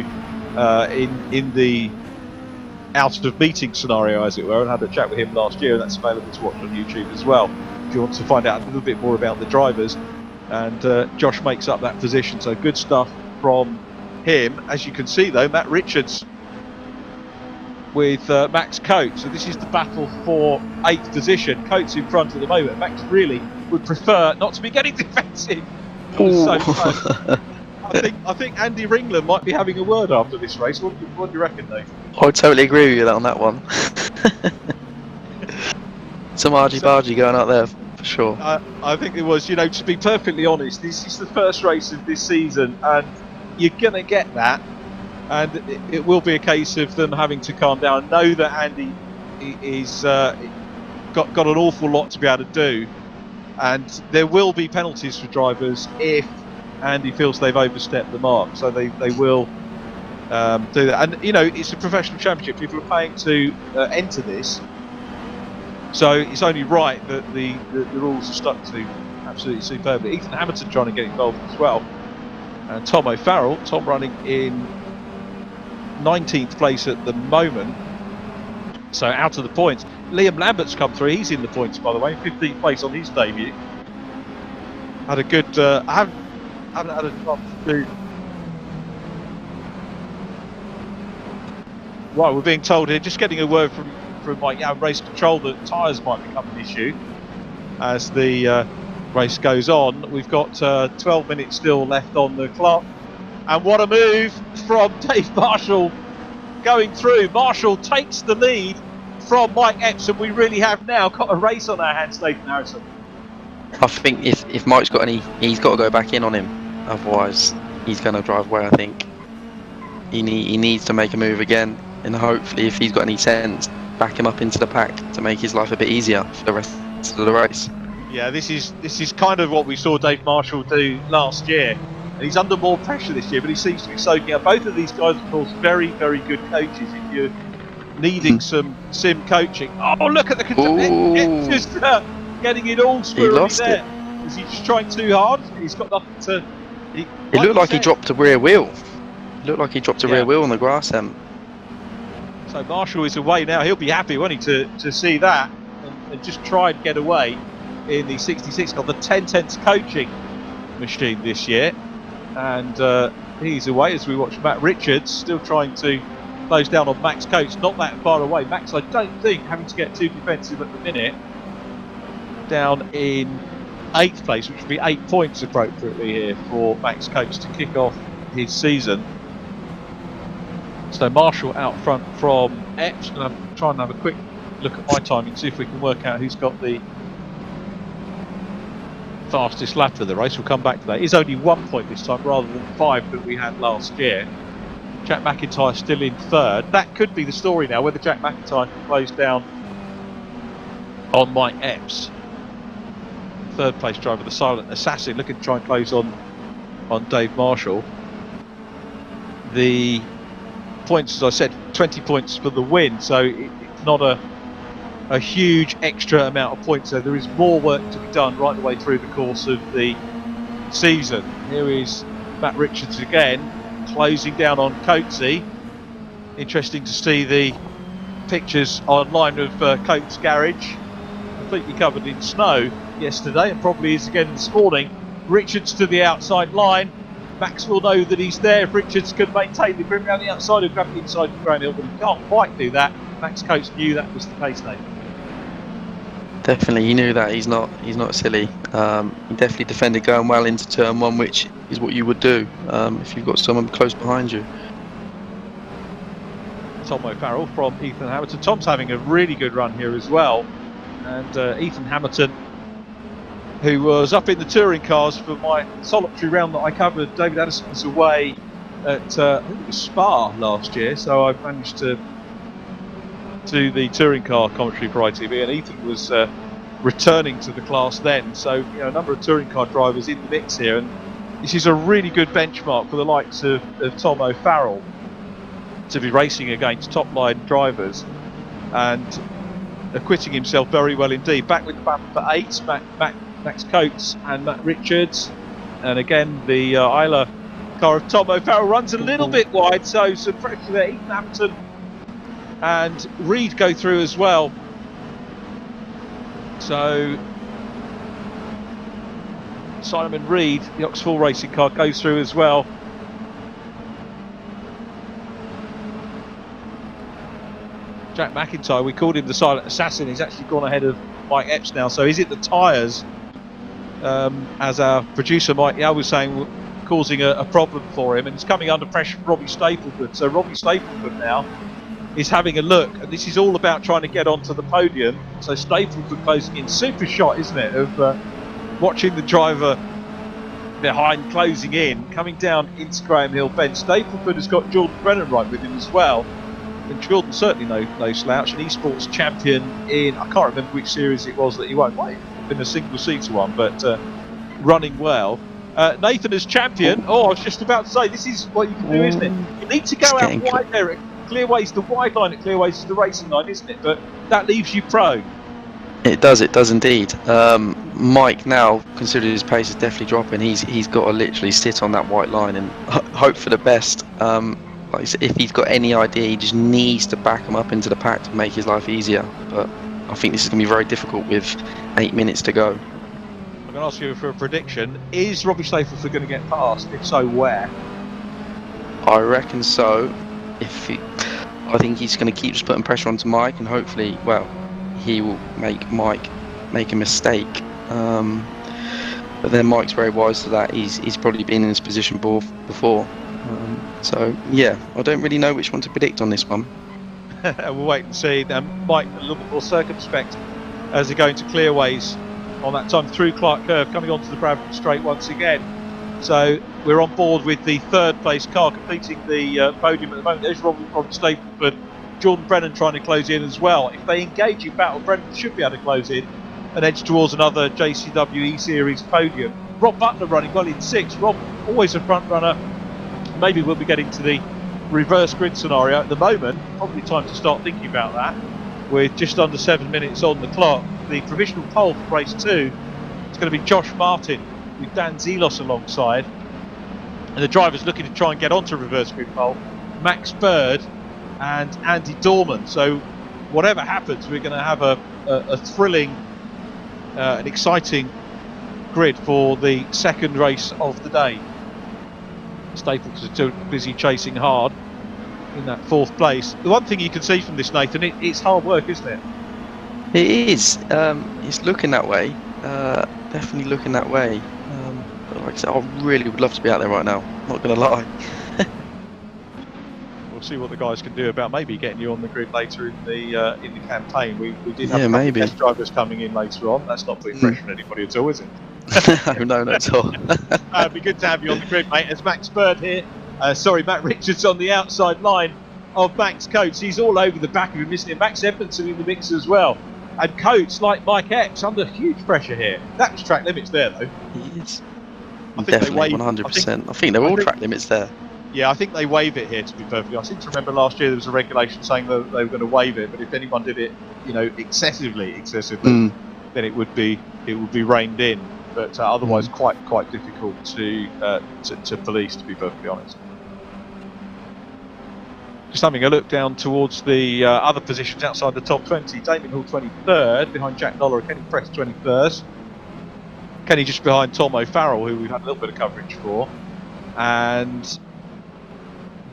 in the out of meeting scenario, as it were, and had a chat with him last year, and that's available to watch on YouTube as well if you want to find out a little bit more about the drivers. And Josh makes up that position, so good stuff from him. As you can see though, Matt Richards with Max Coates, so this is the battle for 8th position. Coates in front at the moment. Max really would prefer not to be getting defensive. So I think Andy Ringland might be having a word after this race. What do you reckon, Dave? I totally agree with you on that one. Some argy-bargy going out there for sure. I think it was, to be perfectly honest, this is the first race of this season, and you're going to get that, and it will be a case of them having to calm down. Know that Andy is got an awful lot to be able to do, and there will be penalties for drivers if Andy feels they've overstepped the mark, so they will do that. And it's a professional championship. People are paying to enter this, so it's only right that the rules are stuck to absolutely superbly. Ethan Hamilton trying to get involved as well, and Tom O'Farrell. Tom running in 19th place at the moment, so out of the points. Liam Lambert's come through. He's in the points, by the way, 15th place on his debut. Had a good. I haven't had a chance to. Right, we're being told here, just getting a word from Mike race control, that tyres might become an issue as the race goes on. We've got 12 minutes still left on the clock, and what a move from Dave Marshall going through. Marshall takes the lead from Mike Epps, and we really have now got a race on our hands, Nathan Harrison. I think if Mike's got any, he's got to go back in on him. Otherwise, he's going to drive away. I think he needs to make a move again, and hopefully, if he's got any sense, back him up into the pack to make his life a bit easier for the rest of the race. Yeah, this is kind of what we saw Dave Marshall do last year, and he's under more pressure this year, but he seems to be soaking up. Both of these guys, of course, very, very good coaches. If you're needing some sim coaching, oh look at the it's just getting it all squirrely there. Is he just trying too hard? He's got nothing to. It looked like he dropped a rear wheel. It looked like he dropped a rear wheel on the grass then. So Marshall is away now. He'll be happy, won't he, to see that and just try and get away in the 66 car, the 10/10 coaching machine this year. And he's away as we watch Matt Richards still trying to close down on Max Coates, not that far away. Max, I don't think, having to get too defensive at the minute, down in 8th place, which would be 8 points appropriately here for Max Coates to kick off his season. So Marshall out front from Epps. Going to try and have a quick look at my timing, see if we can work out who's got the fastest lap of the race. We'll come back to that. It's only 1 point this time rather than 5 that we had last year. Jack McIntyre still in third. That could be the story now, whether Jack McIntyre can close down on Mike Epps, third place driver, the silent assassin, looking to try and close on Dave Marshall. The points, as I said, 20 points for the win, so it's not a huge extra amount of points. So there is more work to be done right the way through the course of the season. Here is Matt Richards again, closing down on Coatsy. Interesting to see the pictures online of Coates' garage, completely covered in snow yesterday, and probably is again this morning. Richards to the outside line. Max will know that he's there if Richards can maintain the grip around the outside and grab the inside of Graham Hill, but he can't quite do that. Max Coates knew that was the case, Nathan. Definitely, he knew that. He's not silly. He definitely defended going well into turn one, which is what you would do if you've got someone close behind you. Tom O'Farrell from Ethan Hamilton. Tom's having a really good run here as well, and Ethan Hamilton, who was up in the touring cars for my solitary round that I covered. David Addison was away at I think it was Spa last year, so I managed to do the touring car commentary for ITV, and Ethan was returning to the class then. So a number of touring car drivers in the mix here, and this is a really good benchmark for the likes of Tom O'Farrell to be racing against top line drivers and acquitting himself very well indeed. Back with the battle for 8, Max Coates and Matt Richards, and again the Isla car of Tom O'Farrell runs a little bit wide, so some pressure there. Ethan Hamilton and Reed go through as well, so Simon Reed, the Oxford racing car, goes through as well. Jack McIntyre, we called him the silent assassin, he's actually gone ahead of Mike Epps now. So is it the tyres, as our producer Mike Yow was saying, causing a problem for him, and he's coming under pressure from Robbie Stapleford. So Robbie Stapleford now is having a look, and this is all about trying to get onto the podium. So Stapleford closing in, super shot, isn't it, of watching the driver behind closing in, coming down into Graham Hill Bend. Stapleford has got Jordan Brennan right with him as well. And Jordan certainly no slouch, an esports champion in, I can't remember which series it was that he won. Might have been a single seater one, but running well. Nathan as champion. Oh, I was just about to say, this is what you can do, isn't it? You need to go out wide there at Clearways. The wide line at Clearways is the racing line, isn't it? But that leaves you prone. It does indeed. Mike now, considering his pace is definitely dropping, he's got to literally sit on that white line and hope for the best. Like I said, if he's got any idea, he just needs to back him up into the pack to make his life easier. But I think this is going to be very difficult with 8 minutes to go. I'm going to ask you for a prediction. Is Robbie Stapleford going to get past? If so, where? I reckon so. I think he's going to keep just putting pressure onto Mike, and hopefully, well, he will make Mike make a mistake. But then Mike's very wise to that. He's probably been in this position before. So yeah, I don't really know which one to predict on this one. We'll wait and see. Mike a little bit more circumspect as they go into Clearways on that time through Clark Curve, coming onto the Bradford Straight once again. So we're on board with the third place car completing the podium at the moment. There's Robert Stapleford, Jordan Brennan trying to close in as well. If they engage in battle, Brennan should be able to close in and edge towards another JCW eSeries podium. Rob Butler running well in 6. Rob, always a front runner. Maybe we'll be getting to the reverse grid scenario at the moment. Probably time to start thinking about that. With just under 7 minutes on the clock. The provisional pole for race 2 is going to be Josh Martin with Dan Zelos alongside. And the drivers looking to try and get onto reverse grid pole, Max Bird and Andy Dorman. So whatever happens, we're going to have a thrilling and exciting grid for the second race of the day. Staples are too busy chasing hard in that 4th place. The one thing you can see from this, Nathan, it's hard work, isn't it? It is. It's looking that way. Definitely looking that way. But like I said, I really would love to be out there right now. Not going to lie. We'll see what the guys can do about maybe getting you on the grid later in the campaign. We did have maybe test drivers coming in later on. That's not putting pressure on anybody at all, is it? No, not at all. It'd be good to have you on the grid, mate. As Max Bird here Matt Richards on the outside line of Max Coates. He's all over the back of him, isn't he? Max Edmondson in the mix as well. And Coates, like Mike Epps, under huge pressure here. That was track limits there, though. He is. I think they Definitely, wave- 100%. I think they're all track limits there. Yeah, I think they waive it here, to be perfectly honest. I seem to remember last year there was a regulation saying that they were going to waive it, but if anyone did it, excessively, then it would be reined in. But otherwise, quite difficult to police, to be perfectly honest. Just having a look down towards the other positions outside the top 20. Damien Hall 23rd, behind Jack Noller and Kenny Press 21st. Kenny just behind Tom O'Farrell, who we've had a little bit of coverage for. And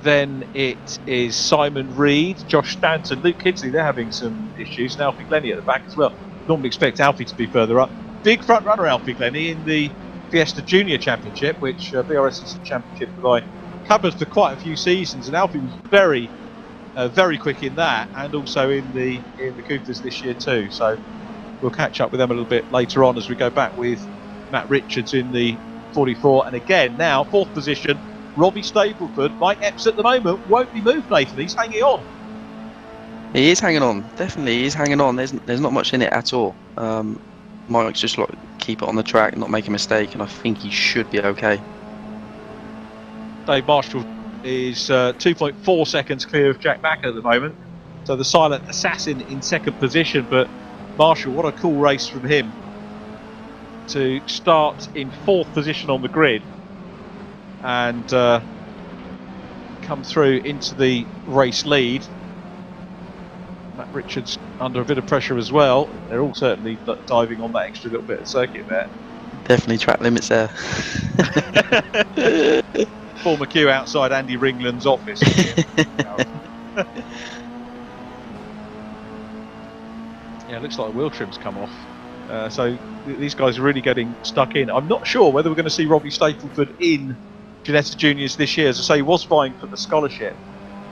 then it is Simon Reed, Josh Stanton, Luke Kidsley. They're having some issues. And Alfie Glennie at the back as well. Normally expect Alfie to be further up. Big front runner Alfie Glennie in the Fiesta Junior Championship, which VRRC is a championship that I covered for quite a few seasons. And Alfie was very quick in that, and also in the Coopers this year too. So we'll catch up with them a little bit later on as we go back with Matt Richards in the 44. And again, now 4th position, Robbie Stapleford. Mike Epps at the moment won't be moved, Nathan. He's hanging on. He is hanging on. Definitely, he's hanging on. There's not much in it at all. Mike's just like keep it on the track, not make a mistake, and I think he should be okay. Dave Marshall is 2.4 seconds clear of Jack Macker at the moment. So the silent assassin in 2nd position, but Marshall, what a cool race from him to start in 4th position on the grid and come through into the race lead. Matt Richards under a bit of pressure as well. They're all certainly diving on that extra little bit of circuit there. Definitely track limits there. Former queue outside Andy Ringland's office. Yeah, it looks like the wheel trim's come off. So these guys are really getting stuck in. I'm not sure whether we're going to see Robbie Stapleford in Ginetta Juniors this year. As I say, he was vying for the scholarship.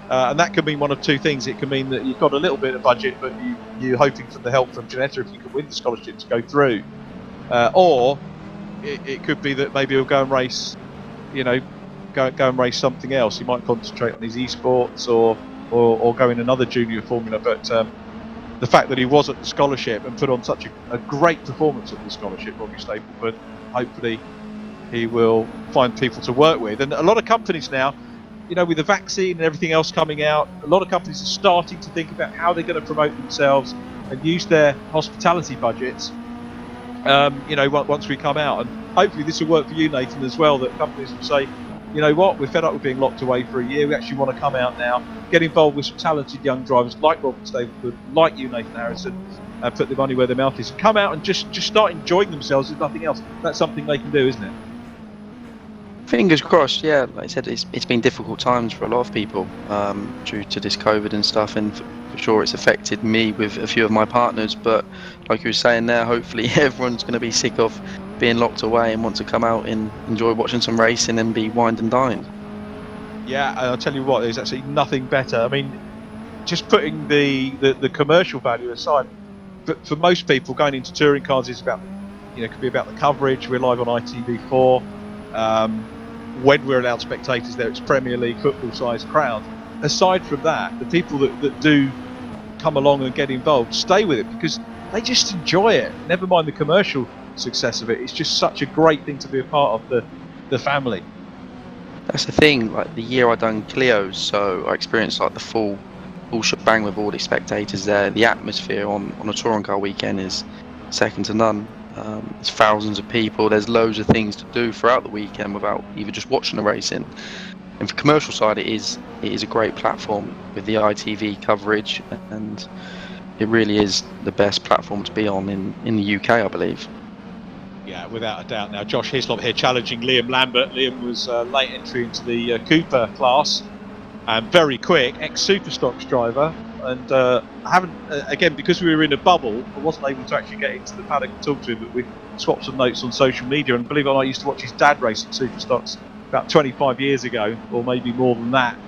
And that could mean one of two things. It could mean that you've got a little bit of budget, but you're hoping for the help from Ginetta if you can win the scholarship to go through. Or it could be that maybe he'll go and race, go and race something else. He might concentrate on his esports or go in another junior formula. But the fact that he was at the scholarship and put on such a great performance at the scholarship, Robbie Stapleford, hopefully he will find people to work with. And a lot of companies now, with the vaccine and everything else coming out, a lot of companies are starting to think about how they're going to promote themselves and use their hospitality budgets, once we come out. And hopefully this will work for you, Nathan, as well, that companies will say, you know what, we're fed up with being locked away for a year. We actually want to come out now, get involved with some talented young drivers like Robert Stapleford, like you, Nathan Harrison, and put the money where their mouth is. Come out and just start enjoying themselves, if nothing else. That's something they can do, isn't it? Fingers crossed, yeah. Like I said, it's been difficult times for a lot of people due to this COVID and stuff, and for sure it's affected me with a few of my partners. But like you were saying there, hopefully everyone's going to be sick of being locked away and want to come out and enjoy watching some racing and be wined and dined. Yeah, and I'll tell you what, there's actually nothing better. I mean, just putting the commercial value aside, but for most people, going into touring cars is about, could be about the coverage. We're live on ITV4. When we're allowed spectators there, it's Premier League football-sized crowd. Aside from that, the people that do come along and get involved stay with it because they just enjoy it. Never mind the commercial success of it. It's just such a great thing to be a part of the family. That's the thing. Like the year I done Clio's, so I experienced like the full shebang with all the spectators there. The atmosphere on a touring car weekend is second to none. There's thousands of people, there's loads of things to do throughout the weekend without even just watching the racing. And for the commercial side, it is a great platform with the ITV coverage, and it really is the best platform to be on in the UK, I believe. Yeah, without a doubt. Now Josh Hislop here challenging Liam Lambert. Liam was late entry into the Cooper class and very quick, ex-Superstocks driver. And I haven't, again, because we were in a bubble, I wasn't able to actually get into the paddock and talk to him, but we swapped some notes on social media. And believe it or not, I used to watch his dad race at Superstocks about 25 years ago, or maybe more than that.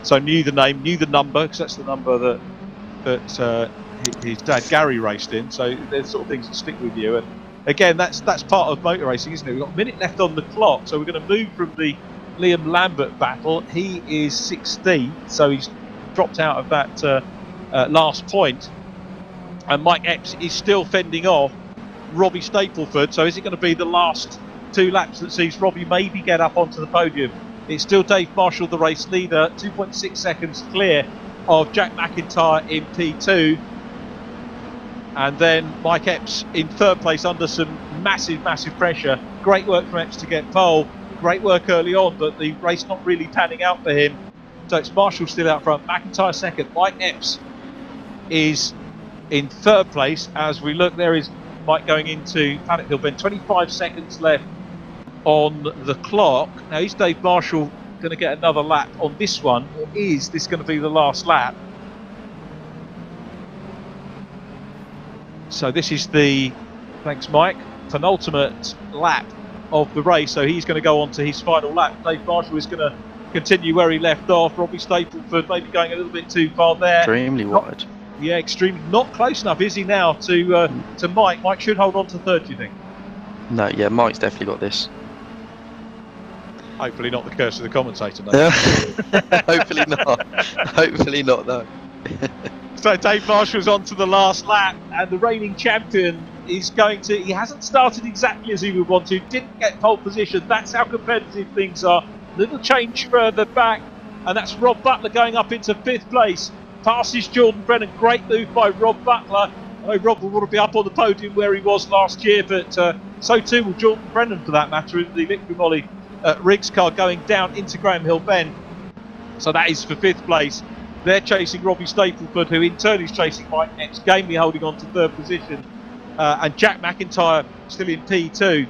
So knew the name, knew the number, because that's the number that his dad Gary raced in. So there's sort of things that stick with you. And again, that's part of motor racing, isn't it? We've got a minute left on the clock, so we're going to move from the Liam Lambert battle. He is 16th, so he's dropped out of that last point. And Mike Epps is still fending off Robbie Stapleford. So is it going to be the last 2 laps that sees Robbie maybe get up onto the podium? It's still Dave Marshall, the race leader, 2.6 seconds clear of Jack McIntyre in P2. And then Mike Epps in 3rd place under some massive pressure. Great work from Epps to get pole. Great work early on, but the race not really panning out for him. So it's Marshall still out front. McIntyre 2nd. Mike Epps is in 3rd place. As we look, there is Mike going into Planet Hill Bend. 25 seconds left on the clock. Now, is Dave Marshall going to get another lap on this one, or is this going to be the last lap? So this is the, thanks Mike, penultimate lap of the race. So he's going to go on to his final lap. Dave Marshall is going to continue where he left off. Robbie Stapleford maybe going a little bit too far there. Extremely wide. Yeah, extremely. Not close enough, is he now, to Mike? Mike should hold on to 3rd, do you think? No, yeah, Mike's definitely got this. Hopefully not the curse of the commentator, no. Hopefully not. Hopefully not, though. So Dave Marshall's on to the last lap, and the reigning champion is going to... He hasn't started exactly as he would want to, didn't get pole position. That's how competitive things are. Little change further back, and that's Rob Butler going up into 5th place. Passes Jordan Brennan. Great move by Rob Butler. I know Rob will want to be up on the podium where he was last year, but so too will Jordan Brennan for that matter in the Victory Molly Riggs car going down into Graham Hill Bend. So that is for 5th place. They're chasing Robbie Stapleford, who in turn is chasing Mike Epps, gamely holding on to 3rd position. And Jack McIntyre still in P2.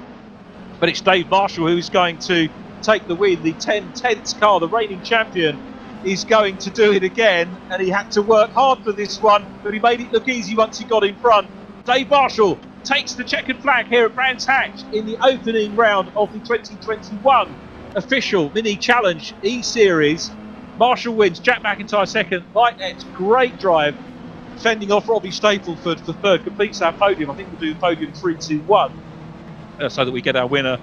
But it's Dave Marshall who's going to take the win. The 10/10ths car, the reigning champion, is going to do it again. And he had to work hard for this one, but he made it look easy once he got in front. Dave Marshall takes the checkered flag here at Brands Hatch in the opening round of the 2021 official mini challenge eSeries. Marshall wins, Jack McIntyre 2nd, Mike Epps, great drive, fending off Robbie Stapleford for 3rd, completes our podium. I think we'll do the podium 3-2-1 so that we get our winner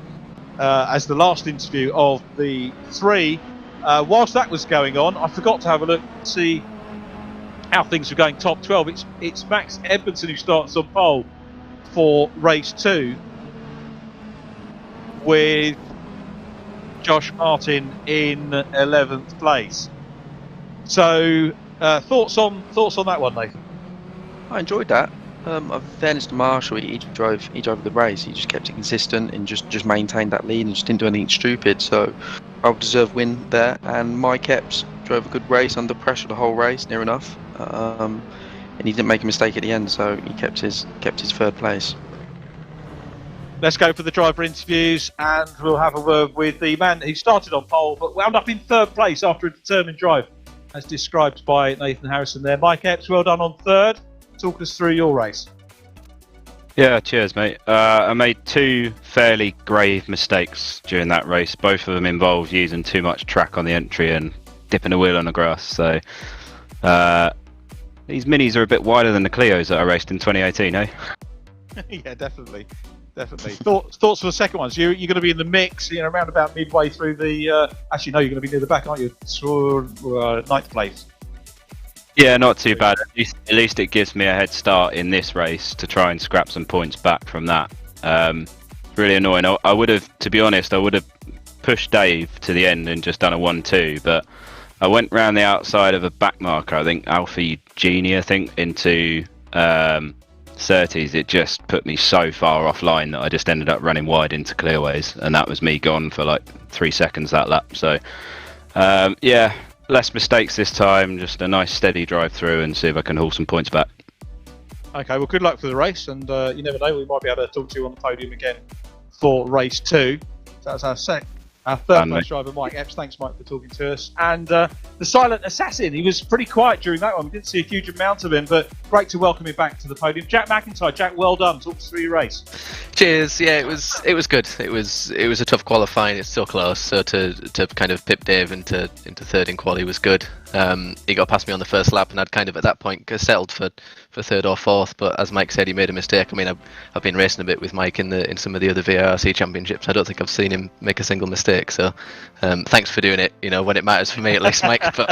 as the last interview of the 3. Whilst that was going on, I forgot to have a look and see how things were going top 12. It's Max Edmondson who starts on pole for race 2 with Josh Martin in 11th place. So thoughts on that one, Nathan? I enjoyed that. Of fairness to Marshall, he drove a good race. He just kept it consistent and just maintained that lead and just didn't do anything stupid. So well deserved win there. And Mike Epps drove a good race under pressure the whole race, near enough. And he didn't make a mistake at the end, so he kept his 3rd place. Let's go for the driver interviews, and we'll have a word with the man who started on pole but wound up in 3rd place after a determined drive, as described by Nathan Harrison there. Mike Epps, well done on 3rd. Talk us through your race. Yeah, cheers, mate. I made 2 fairly grave mistakes during that race. Both of them involved using too much track on the entry and dipping a wheel on the grass. So these minis are a bit wider than the Clios that I raced in 2018, eh? Yeah, definitely. Thoughts for the second one? So you're going to be in the mix, around about midway through the... actually, no, you're going to be near the back, aren't you? So, 9th place. Yeah, not too bad. At least it gives me a head start in this race to try and scrap some points back from that. Really annoying. I would have, to be honest, I would have pushed Dave to the end and just done a 1-2, but I went round the outside of a back marker, I think Alpha Eugenie, into 30s. It just put me so far offline that I just ended up running wide into clearways, and that was me gone for like 3 seconds that lap. So yeah, less mistakes this time, just a nice steady drive through and see if I can haul some points back. Okay, well, good luck for the race, and you never know, we might be able to talk to you on the podium again for race 2. So that's our 3rd place driver, Mike Epps. Thanks, Mike, for talking to us. And the silent assassin, he was pretty quiet during that one. We didn't see a huge amount of him, but great to welcome him back to the podium. Jack McIntyre. Jack, well done. Talk us through your race. Cheers. Yeah, it was good. It was a tough qualifying. It's still close. So to kind of pip Dave into 3rd in quali was good. He got past me on the first lap, and I'd kind of at that point settled for third or fourth. But as Mike said, he made a mistake. I mean, I've been racing a bit with Mike in some of the other VRRC championships. I don't think I've seen him make a single mistake. So thanks for doing it. When it matters for me at least, Mike. But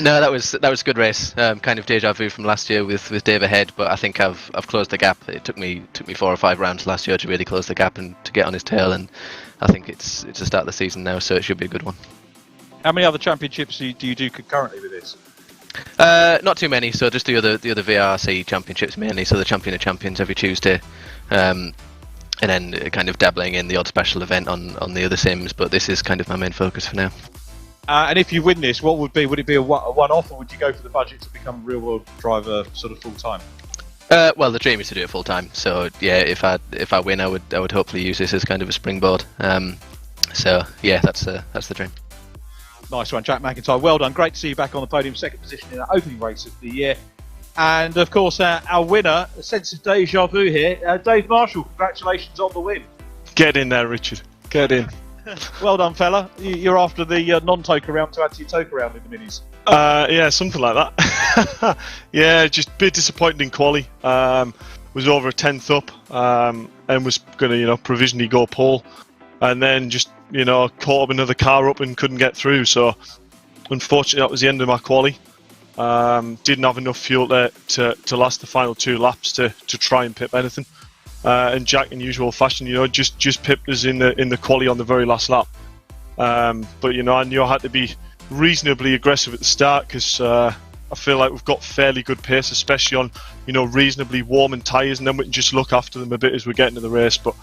no, that was a good race. Kind of deja vu from last year with Dave ahead, but I think I've closed the gap. It took me 4 or 5 rounds last year to really close the gap and to get on his tail, and I think it's the start of the season now, so it should be a good one. How many other championships do you do concurrently with this? Not too many, so just the other VRC championships mainly, so the Champion of Champions every Tuesday, and then kind of dabbling in the odd special event on the other sims, but this is kind of my main focus for now. And if you win this, would it be a one-off, or would you go for the budget to become a real-world driver sort of full-time? Well, the dream is to do it full-time, so yeah, if I win, I would hopefully use this as kind of a springboard. So yeah, that's the dream. Nice one, Jack McIntyre. Well done. Great to see you back on the podium, second position in our opening race of the year. And of course, our winner, a sense of deja vu here, Dave Marshall. Congratulations on the win. Get in there, Richard. Get in. Well done, fella. You're after the non-toker round to add to your toker round in the minis. Yeah, something like that. Yeah, just a bit disappointed in quali. Was over a 10th up and was going to, provisionally go pole. And then just, caught up another car up and couldn't get through. So, unfortunately, that was the end of my quali. Didn't have enough fuel to last the final 2 laps to try and pip anything. And Jack, in usual fashion, just pipped us in the quali on the very last lap. But I knew I had to be reasonably aggressive at the start because I feel like we've got fairly good pace, especially on reasonably warm tyres, and then we can just look after them a bit as we get into the race. But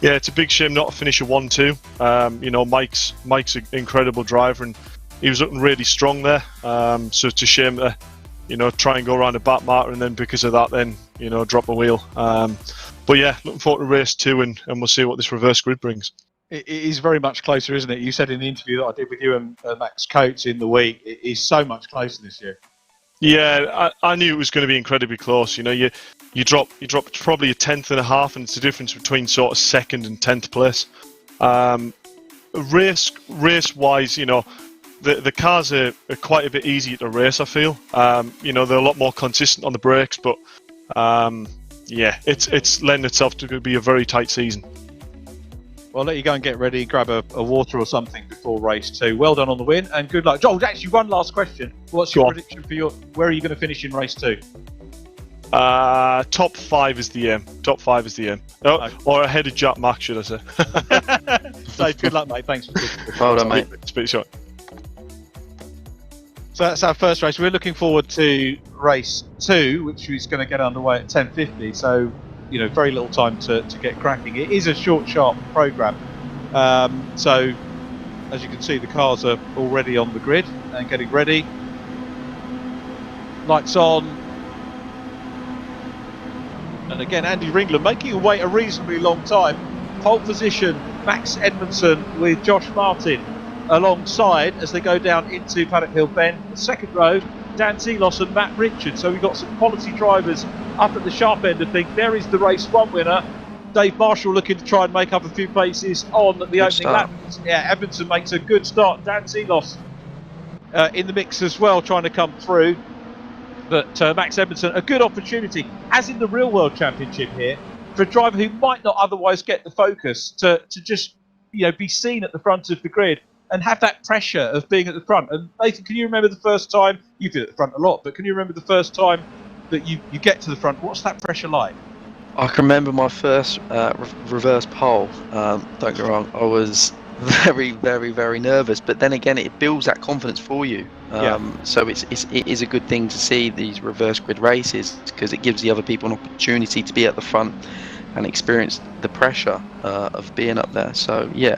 yeah, it's a big shame not to finish a 1-2. Mike's an incredible driver, and he was looking really strong there. So it's a shame to try and go around a back marker, and then because of that, then drop a wheel. But yeah, looking forward to race 2, and we'll see what this reverse grid brings. It is very much closer, isn't it? You said in the interview that I did with you and Max Coates in the week, it is so much closer this year. Yeah, I knew it was going to be incredibly close. You drop probably a 10th and a half, and it's the difference between sort of 2nd and 10th place. Race wise, the cars are quite a bit easier to race. I feel, they're a lot more consistent on the brakes, but yeah, it's lending itself to be a very tight season. Well, I'll let you go and get ready, grab a water or something before race 2. Well done on the win, and good luck. Joel, actually, one last question. What's your prediction for where are you going to finish in race 2? Top 5 is the aim. Top 5 is the aim. Oh, or ahead of Jack Mack, should I say. Dave, good luck, mate. Thanks for this. Well done, mate. Speak short. So that's our first race. We're looking forward to race 2, which is going to get underway at 10:50. So, very little time to get cracking. It is a short, sharp programme. So, as you can see, the cars are already on the grid and getting ready. Lights on. And again, Andy Ringler making away a reasonably long time. Pole position, Max Edmondson with Josh Martin alongside as they go down into Paddock Hill Bend. The second row, Dan Seelos and Matt Richards. So we've got some quality drivers up at the sharp end of things. There is the race 1 winner. Dave Marshall looking to try and make up a few places on the opening lap. Yeah, Edmondson makes a good start. Dan Seelos in the mix as well, trying to come through. But Max Edmondson, a good opportunity, as in the Real World Championship here, for a driver who might not otherwise get the focus to just be seen at the front of the grid and have that pressure of being at the front. And Nathan, can you remember the first time, you've been at the front a lot, but can you remember the first time that you get to the front? What's that pressure like? I can remember my first reverse pole. Don't get me wrong, I was very, very, very nervous. But then again, it builds that confidence for you. So it is a good thing to see these reverse grid races because it gives the other people an opportunity to be at the front and experience the pressure of being up there. So yeah,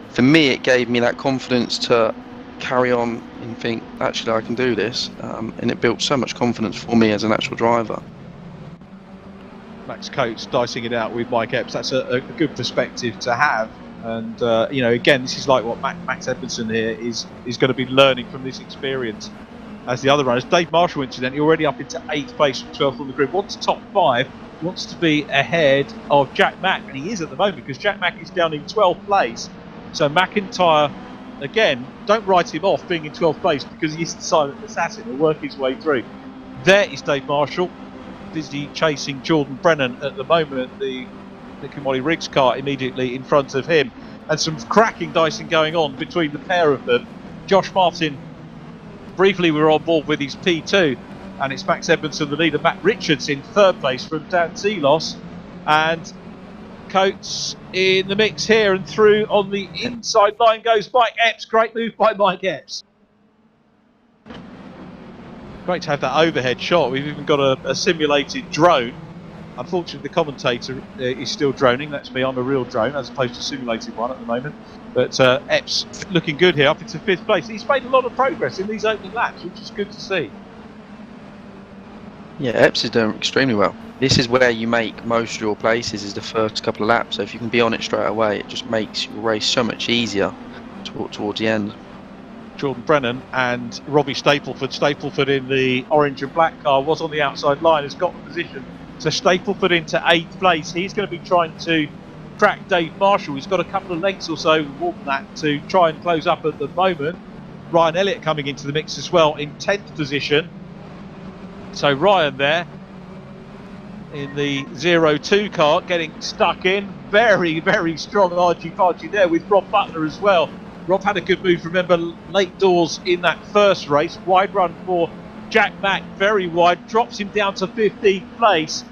for me, it gave me that confidence to carry on and think, actually, I can do this. And it built so much confidence for me as an actual driver. Max Coates dicing it out with Mike Epps. That's a good perspective to have. And again, this is like what Max Edmondson here is going to be learning from this experience as the other runners. Dave Marshall, incidentally, already up into 8th place from 12th on the grid. Wants top 5, wants to be ahead of Jack Mack, and he is at the moment because Jack Mack is down in 12th place. So McIntyre again, don't write him off being in 12th place because he's the silent assassin who'll work his way through. There is Dave Marshall, busy chasing Jordan Brennan at the moment. The Nicky Molly Riggs car immediately in front of him, and some cracking dicing going on between the pair of them. Josh Martin, briefly we were on board with his P2, and it's Max Edmondson, the leader. Matt Richards in third place from Dan Zelos, and Coates in the mix here, and through on the inside line goes Mike Epps. Great move by Mike Epps. Great to have that overhead shot. We've even got a simulated drone. Unfortunately, the commentator is still droning. That's me. I'm a real drone as opposed to a simulated one at the moment. But Epps looking good here, up into 5th place. He's made a lot of progress in these opening laps, which is good to see. Yeah, Epps is doing extremely well. This is where you make most of your places, is the first couple of laps. So if you can be on it straight away, it just makes your race so much easier towards the end. Jordan Brennan and Robbie Stapleford. Stapleford in the orange and black car was on the outside line, has got the position. So Stapleford into 8th place. He's going to be trying to track Dave Marshall. He's got a couple of lengths or so more than that to try and close up at the moment. Ryan Elliott coming into the mix as well in 10th position. So Ryan there in the 0-2 car getting stuck in. Very, very strong argy-bargy there with Rob Butler as well. Rob had a good move, remember, late doors in that first race. Wide run for Jack Mack, very wide, drops him down to 15th place.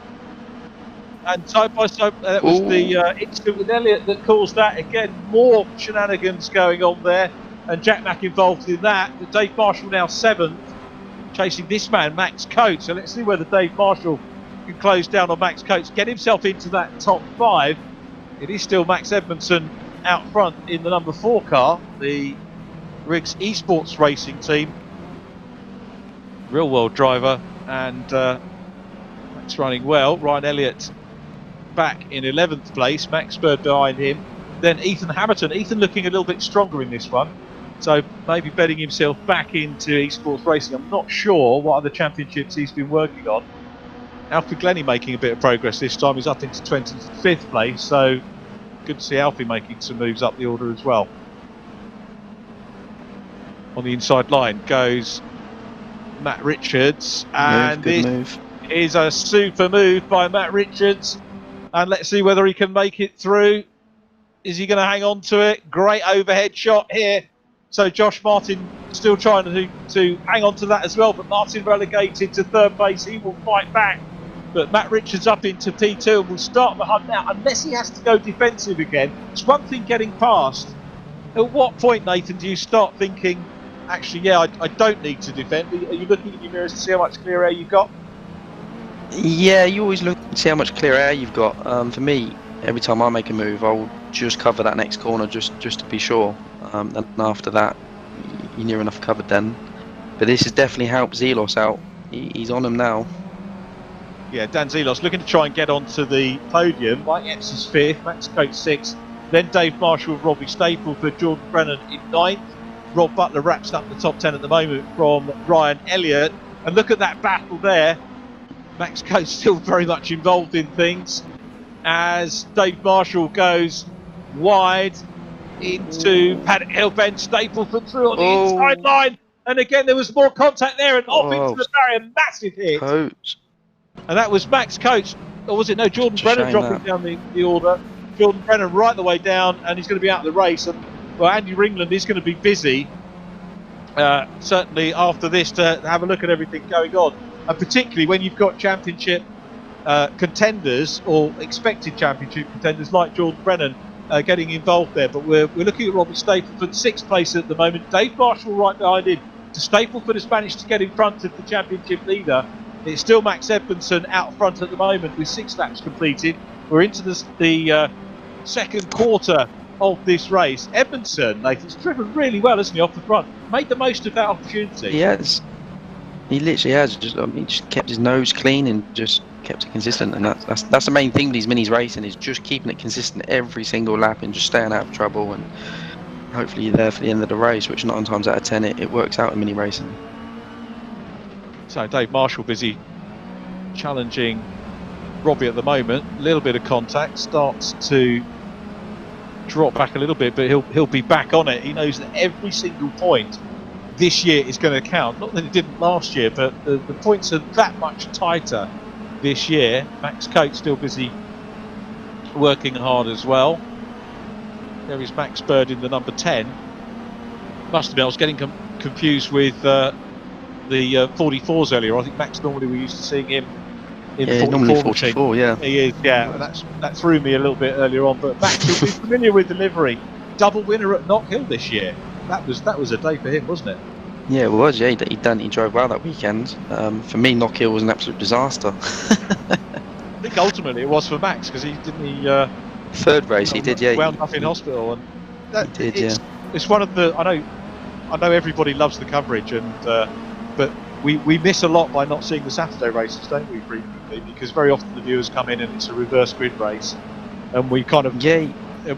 And side by side, that was the incident with Elliott that caused that. Again, more shenanigans going on there, and Jack Mack involved in that. But Dave Marshall now 7th, chasing this man, Max Coates. So let's see whether Dave Marshall can close down on Max Coates, get himself into that top 5. It is still Max Edmondson out front in the number 4 car, the Riggs Esports Racing team. Real world driver, and Max running well. Ryan Elliott back in 11th place, Max Bird behind him. Then Ethan Hamilton. Ethan looking a little bit stronger in this one, so maybe betting himself back into esports racing. I'm not sure what other championships he's been working on. Alfie Glennie making a bit of progress this time. He's up into 25th place, so good to see Alfie making some moves up the order as well. On the inside line goes Matt Richards, and this is a super move by Matt Richards, and let's see whether he can make it through. Is he going to hang on to it? Great overhead shot here. So Josh Martin still trying to hang on to that as well, but Martin relegated to 3rd place. He will fight back, but Matt Richards up into P2 and will start the hunt now, unless he has to go defensive again. It's one thing getting past. At what point, Nathan, do you start thinking, actually, yeah, I don't need to defend? Are you looking in your mirrors to see how much clear air you've got? Yeah, you always look to see how much clear air you've got. For me, every time I make a move, I'll just cover that next corner just to be sure. And after that, you're near enough covered then. But this has definitely helped Zelos out. He's on him now. Yeah, Dan Zelos looking to try and get onto the podium. Mike Epps is 5th, Max Coates 6th. Then Dave Marshall with Robbie Stapleford, Jordan Brennan in 9th. Rob Butler wraps up the top 10 at the moment from Ryan Elliott. And look at that battle there. Max Coates still very much involved in things as Dave Marshall goes wide into Paddock Hill. Ben Stapleford through on the inside line, and again there was more contact there and off into the barrier. Massive hit. Coates. And that was Max Coates, or was it? No, Jordan Brennan dropping down the order. Jordan Brennan right the way down, and he's going to be out of the race. And well, Andy Ringland is going to be busy certainly after this to have a look at everything going on. And particularly when you've got championship contenders or expected championship contenders like Jordan Brennan getting involved there. But we're looking at Robbie Stapleford, 6th place at the moment. Dave Marshall right behind him. Stapleford has managed to get in front of the championship leader. It's still Max Edmondson out front at the moment with 6 laps completed. We're into the second quarter of this race. Edmondson, Nathan's driven really well, hasn't he, off the front? Made the most of that opportunity. He has. He literally has. He just kept his nose clean and just kept it consistent. And that's the main thing with these minis racing, is just keeping it consistent every single lap and just staying out of trouble. And hopefully you're there for the end of the race, which 9 times out of 10 it works out in mini racing. So Dave Marshall busy challenging Robbie at the moment. A little bit of contact, starts to drop back a little bit, but he'll be back on it. He knows that every single point this year is going to count. Not that it didn't last year, but the points are that much tighter this year. Max Coates still busy working hard as well. There is Max Bird in the number 10. Must admit, I was getting confused with the 44s earlier. I think Max normally we're used to seeing him in the 44 normally 44, machine. yeah. He is, yeah. And that threw me a little bit earlier on. But Max will be familiar with the livery. Double winner at Knock Hill this year. That was a day for him, wasn't it? Yeah, it was. Yeah, he drove well that weekend. For me, Knock Hill was an absolute disaster. I think ultimately it was for Max because he third race he did, yeah. Wound up in hospital, and He did, it's one of the. I know everybody loves the coverage, and but we miss a lot by not seeing the Saturday races, don't we? Frequently, because very often the viewers come in and it's a reverse grid race, and we kind of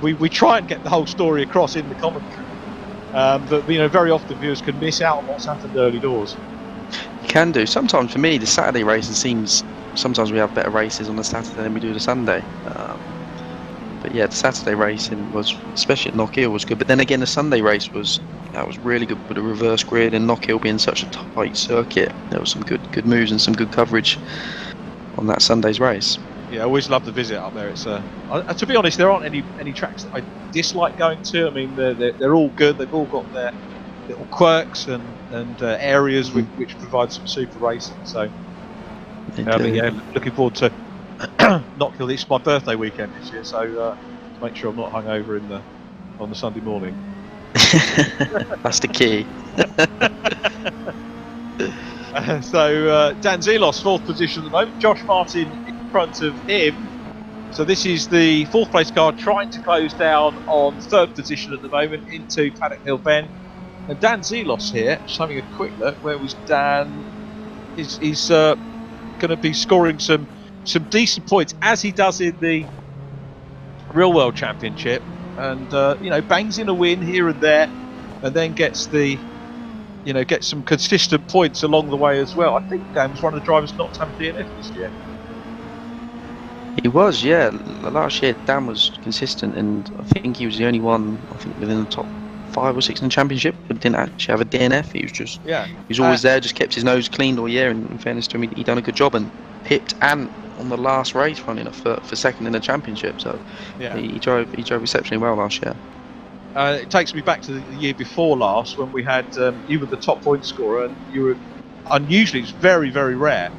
we try and get the whole story across in the commentary. But very often viewers can miss out on what's happened early doors. You can do. Sometimes for me, the Saturday racing seems. Sometimes we have better races on the Saturday than we do the Sunday. But yeah, the Saturday racing was, especially at Knock Hill, was good. But then again, the Sunday race was really good with the reverse grid, and Knock Hill being such a tight circuit. There was some good moves and some good coverage on that Sunday's race. Yeah, I always love the visit up there. It's to be honest, there aren't any tracks that I dislike going to. I mean, they're all good. They've all got their little quirks and areas which provide some super racing. So, yeah, looking forward to Knock Hill. It's my birthday weekend this year, so to make sure I'm not hungover on the Sunday morning. That's the key. So Dan Zelos, 4th position at the moment. Josh Martin in front of him. So this is the 4th place car trying to close down on 3rd position at the moment into Paddock Hill Bend. And Dan Zelos here, just having a quick look. Where was Dan? He's going to be scoring some decent points as he does in the Real World Championship, and bangs in a win here and there, and then gets some consistent points along the way as well. I think Dan was one of the drivers not to have a DNF this year. He was, yeah. Last year Dan was consistent, and I think he was the only one, I think, within the top 5 or 6 in the championship, but didn't actually have a DNF. He was just, he was always there, just kept his nose clean all year, and in fairness to him, he done a good job and pipped and on the last race running for 2nd in the championship. So he drove exceptionally well last year. It takes me back to the year before last when we had you were the top point scorer, and you were unusually, it's very, very rare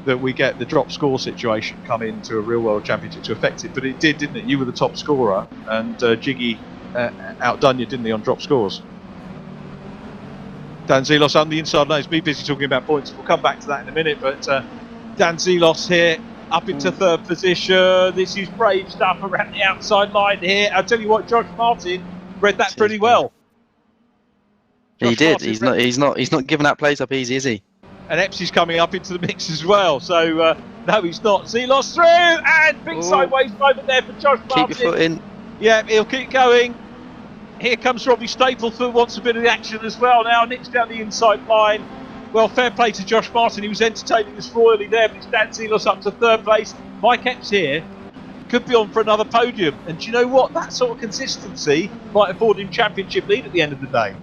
that we get the drop score situation come into a Real World Championship to affect it, but it did, didn't it? You were the top scorer, and Jiggy outdone you, didn't he, on drop scores? Dan Zelos on the inside lane. It's me busy talking about points. We'll come back to that in a minute, but Dan Zelos here up into 3rd position. This is brave stuff around the outside line here. I'll tell you what, Josh Martin read that pretty well. He did. He's not giving that place up easy, is he? And Epsey's coming up into the mix as well. So no, he's not. Zelos through, and big sideways moment there for Josh Martin. Keep your foot in. Yeah, he'll keep going. Here comes Robbie Stapleford, wants a bit of the action as well now. Nicks down the inside line. Well, fair play to Josh Martin. He was entertaining us royally there, but it's Dan Zelos up to 3rd place. Mike Epps here could be on for another podium. And do you know what? That sort of consistency might afford him championship lead at the end of the day.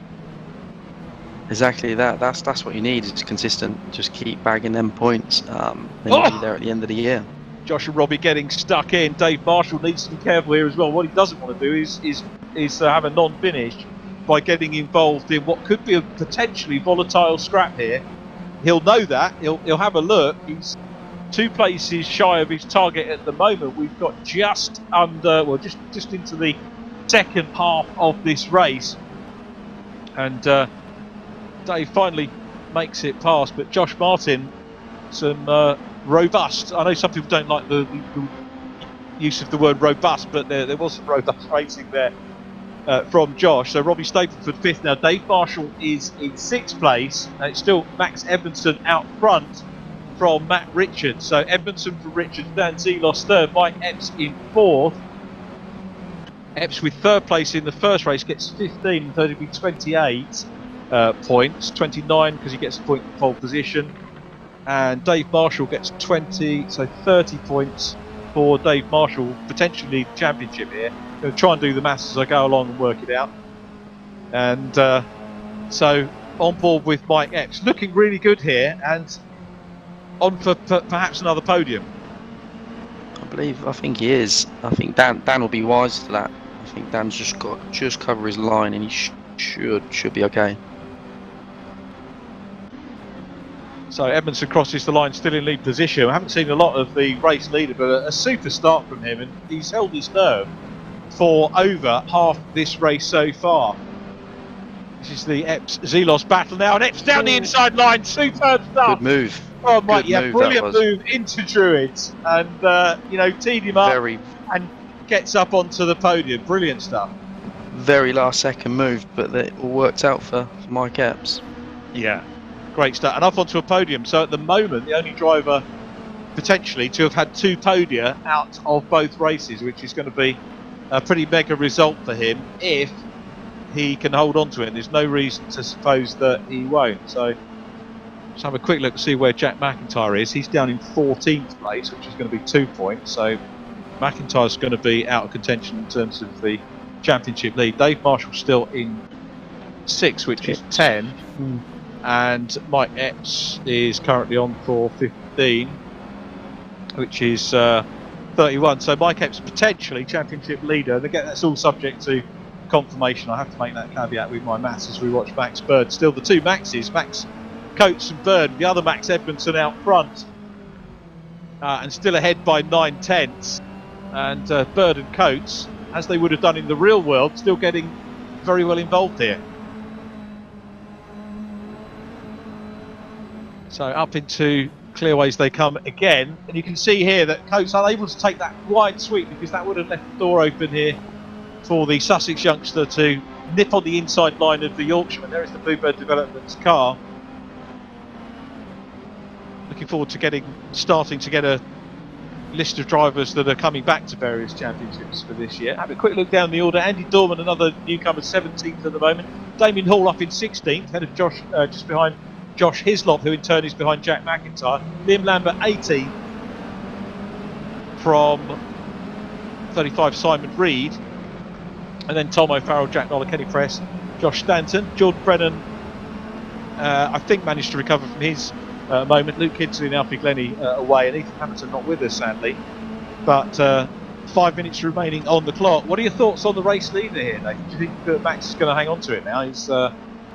Exactly that. That's what you need. It's consistent. Just keep bagging them points. Then you'll be there at the end of the year. Josh and Robbie getting stuck in. Dave Marshall needs to be careful here as well. What he doesn't want to do is have a non-finish by getting involved in what could be a potentially volatile scrap here. He'll know that. He'll have a look. He's 2 places shy of his target at the moment. We've got just under, well, just into the 2nd half of this race, and Dave finally makes it past. But Josh Martin, some robust. I know some people don't like the use of the word robust, but there was some robust racing there from Josh. So Robbie Stapleford 5th now. Dave Marshall is in 6th place. It's still Max Edmondson out front from Matt Richards. So Edmondson for Richards, Dan Zelos 3rd, Mike Epps in 4th. Epps with 3rd place in the first race gets 15, so it'll be 28 points, 29 because he gets a point in pole position. And Dave Marshall gets 20, so 30 points for Dave Marshall, potentially lead the championship here. I'm going to try and do the maths as I go along and work it out. And so on board with Mike Epps, looking really good here, and on for perhaps another podium. I think he is. I think Dan will be wise to that. I think Dan's just got cover his line, and he should be okay. So Edmondson crosses the line, still in lead position. I haven't seen a lot of the race leader, but a super start from him, and he's held his nerve for over half this race so far. This is the Epps-Zelos battle now, and Epps down the inside line, superb stuff. Good move. Oh, Mike, Good yeah, move, brilliant move into Druids, and teed him up and gets up onto the podium. Brilliant stuff. Very last second move, but it all worked out for Mike Epps. Yeah, great start, and up onto a podium. So at the moment, the only driver potentially to have had 2 podia out of both races, which is going to be a pretty mega result for him if he can hold on to it. There's no reason to suppose that he won't. So let's have a quick look to see where Jack McIntyre is. He's down in 14th place, which is going to be 2 points. So McIntyre's going to be out of contention in terms of the championship lead. Dave Marshall's still in 6th, which is 10. And Mike Epps is currently on for 15, which is 31. So Mike Epps potentially championship leader. And again, that's all subject to confirmation. I have to make that caveat with my maths as we watch Max Bird. Still the 2 Maxes, Max Coates and Bird, the other Max Edmondson out front, and still ahead by 9/10. And Bird and Coates, as they would have done in the real world, still getting very well involved here. So up into clearways they come again, and you can see here that Coates unable to take that wide sweep because that would have left the door open here for the Sussex youngster to nip on the inside line of the Yorkshireman. There is the Bluebird Developments car. Looking forward to starting to get a list of drivers that are coming back to various championships for this year. Have a quick look down the order. Andy Dorman, another newcomer, 17th at the moment. Damien Hall up in 16th, ahead of Josh, just behind Josh Hislop, who in turn is behind Jack McIntyre. Liam Lambert 18th from 35 Simon Reed. And then Tom O'Farrell, Jack Noller, Kenny Press, Josh Stanton. Jordan Brennan, I think, managed to recover from his moment. Luke Kinsley and Alfie Glennie away, and Ethan Hamilton not with us, sadly. But 5 minutes remaining on the clock. What are your thoughts on the race leader here, Nathan? Do you think that Max is going to hang on to it now?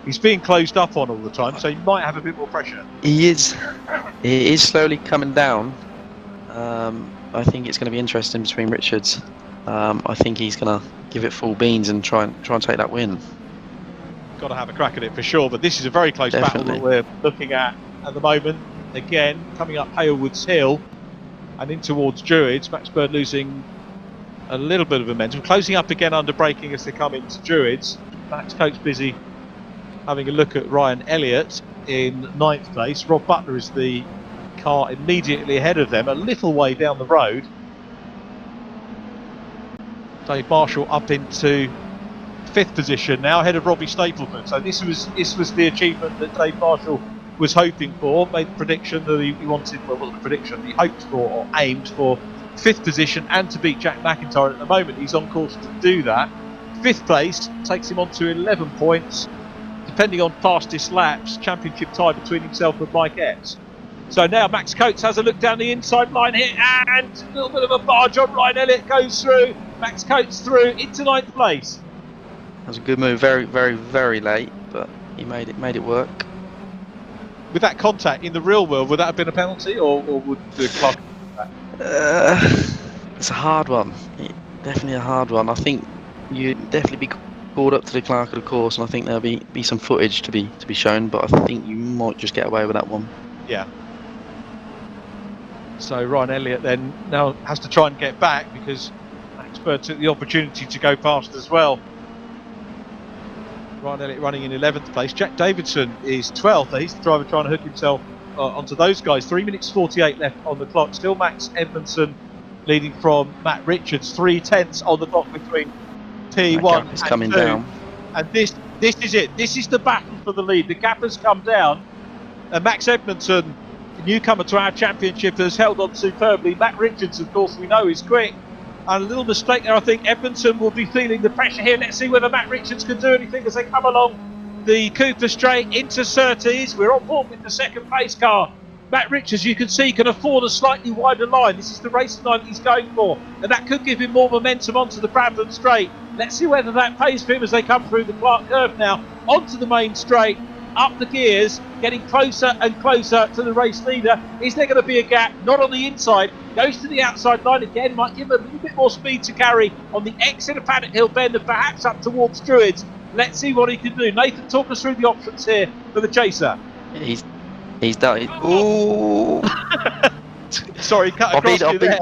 He's being closed up on all the time, so he might have a bit more pressure. He is slowly coming down. I think it's going to be interesting between Richards. I think he's going to give it full beans and try and take that win. Got to have a crack at it for sure, but this is a very close battle that we're looking at the moment. Again, coming up Halewoods Hill and in towards Druids. Max Bird losing a little bit of momentum, closing up again under braking as they come into Druids. Max Coates busy having a look at Ryan Elliott in 9th place. Rob Butler is the car immediately ahead of them, a little way down the road. Dave Marshall up into 5th position now, ahead of Robbie Stapleton. So this was the achievement that Dave Marshall was hoping for. Made the prediction that he wanted, well, not the prediction, he hoped for or aimed for 5th position and to beat Jack McIntyre. At the moment, he's on course to do that. 5th place takes him on to 11 points. Depending on fastest laps, championship tie between himself and Mike Epps. So now Max Coates has a look down the inside line here, and a little bit of a barge on. Ryan Elliott goes through. Max Coates through into 9th place. That was a good move, very, very, very late, but he made it work. With that contact in the real world, would that have been a penalty, or would the clock? It's a hard one. Definitely a hard one. I think you'd definitely be called up to the clerk of the course, and I think there'll be some footage to be shown, but I think you might just get away with that one. Yeah. So Ryan Elliott then now has to try and get back because Max Bird took the opportunity to go past as well. Ryan Elliott running in 11th place. Jack Davidson is 12th. He's the driver trying to hook himself onto those guys. 3 minutes 48 left on the clock. Still Max Edmondson leading from Matt Richards. 3/10 on the clock between P1 and coming 2. down. And this is it. This is the battle for the lead. The gap has come down. And Max Edmondson newcomer to our championship, has held on superbly. Matt Richards, of course, we know is quick. And a little mistake there, I think Edmondson will be feeling the pressure here. Let's see whether Matt Richards can do anything as they come along the Cooper Straight into Surtees. We're on board with the second pace car. Matt Richards, you can see, can afford a slightly wider line. This is the racing line that he's going for, and that could give him more momentum onto the Bradford Straight. Let's see whether that pays for him as they come through the Clark Curve now, onto the main straight, up the gears, getting closer and closer to the race leader. Is there going to be a gap? Not on the inside. Goes to the outside line again, might give him a little bit more speed to carry on the exit of Paddock Hill Bend and perhaps up towards Druids. Let's see what he can do. Nathan, talk us through the options here for the chaser. He's done it. Ooh. Sorry, cut across you there.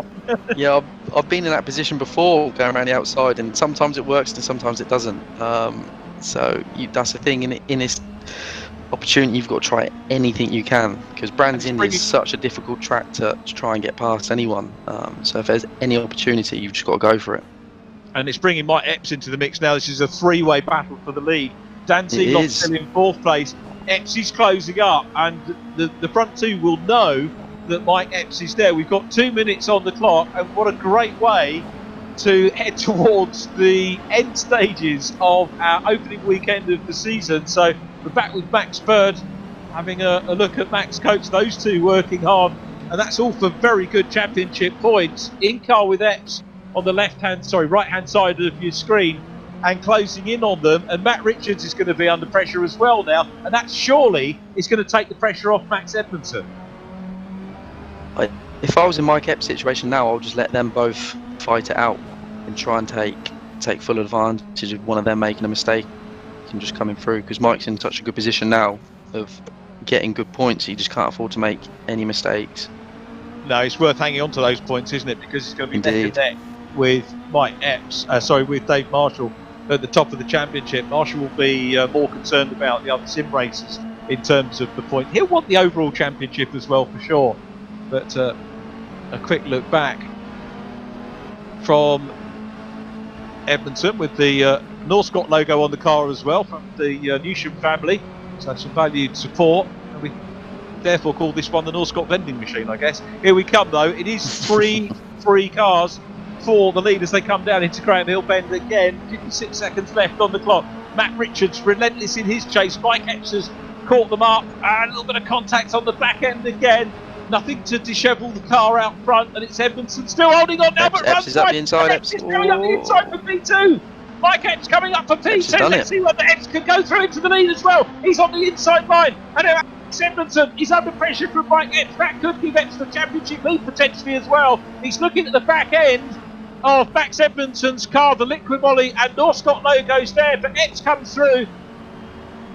Yeah, I've been in that position before, going around the outside, and sometimes it works and sometimes it doesn't. So that's the thing in this opportunity. You've got to try anything you can, because Brands Indy is such a difficult track to try and get past anyone. So if there's any opportunity, you've just got to go for it. And it's bringing Mike Epps into the mix now. This is a three-way battle for the lead. Dan Seeloff still in fourth place. Epps is closing up, and the front two will know that Mike Epps is there. We've got 2 minutes on the clock, and what a great way to head towards the end stages of our opening weekend of the season. So we're back with Max Bird, having a look at Max Coates, those two working hard, and that's all for very good championship points. In car with Epps on the right hand side of your screen, and closing in on them, and Matt Richards is going to be under pressure as well now, and that surely is going to take the pressure off Max Edmondson. If I was in Mike Epps' situation now, I'll just let them both fight it out and try and take full advantage of one of them making a mistake and just coming through, because Mike's in such a good position now of getting good points. He just can't afford to make any mistakes. No, it's worth hanging on to those points, isn't it? Because it's going to be neck and neck with Mike Epps, with Dave Marshall at the top of the championship. Marshall will be more concerned about the other sim races in terms of the point. He'll want the overall championship as well, for sure. But a quick look back from Edmondson with the Northcott logo on the car as well, from the Newsham family. So some valued support. And we therefore call this one the Northcott vending machine, I guess. Here we come, though. It is three cars for the lead as they come down into Graham Hill Bend again. 56 seconds left on the clock. Matt Richards relentless in his chase. Mike Epps has caught them up. A little bit of contact on the back end again. Nothing to dishevel the car out front, and it's Edmondson still holding on now, but Epps is up the inside. Epps is coming up the inside for P2. Mike Epps coming up for P2. Let's see whether Epps can go through into the lead as well. He's on the inside line, and now Edmondson is under pressure from Mike Epps. That could give Epps the championship lead potentially as well. He's looking at the back end of Max Edmondson's car, the Liquid Molly and Northcott logos there, but Epps comes through.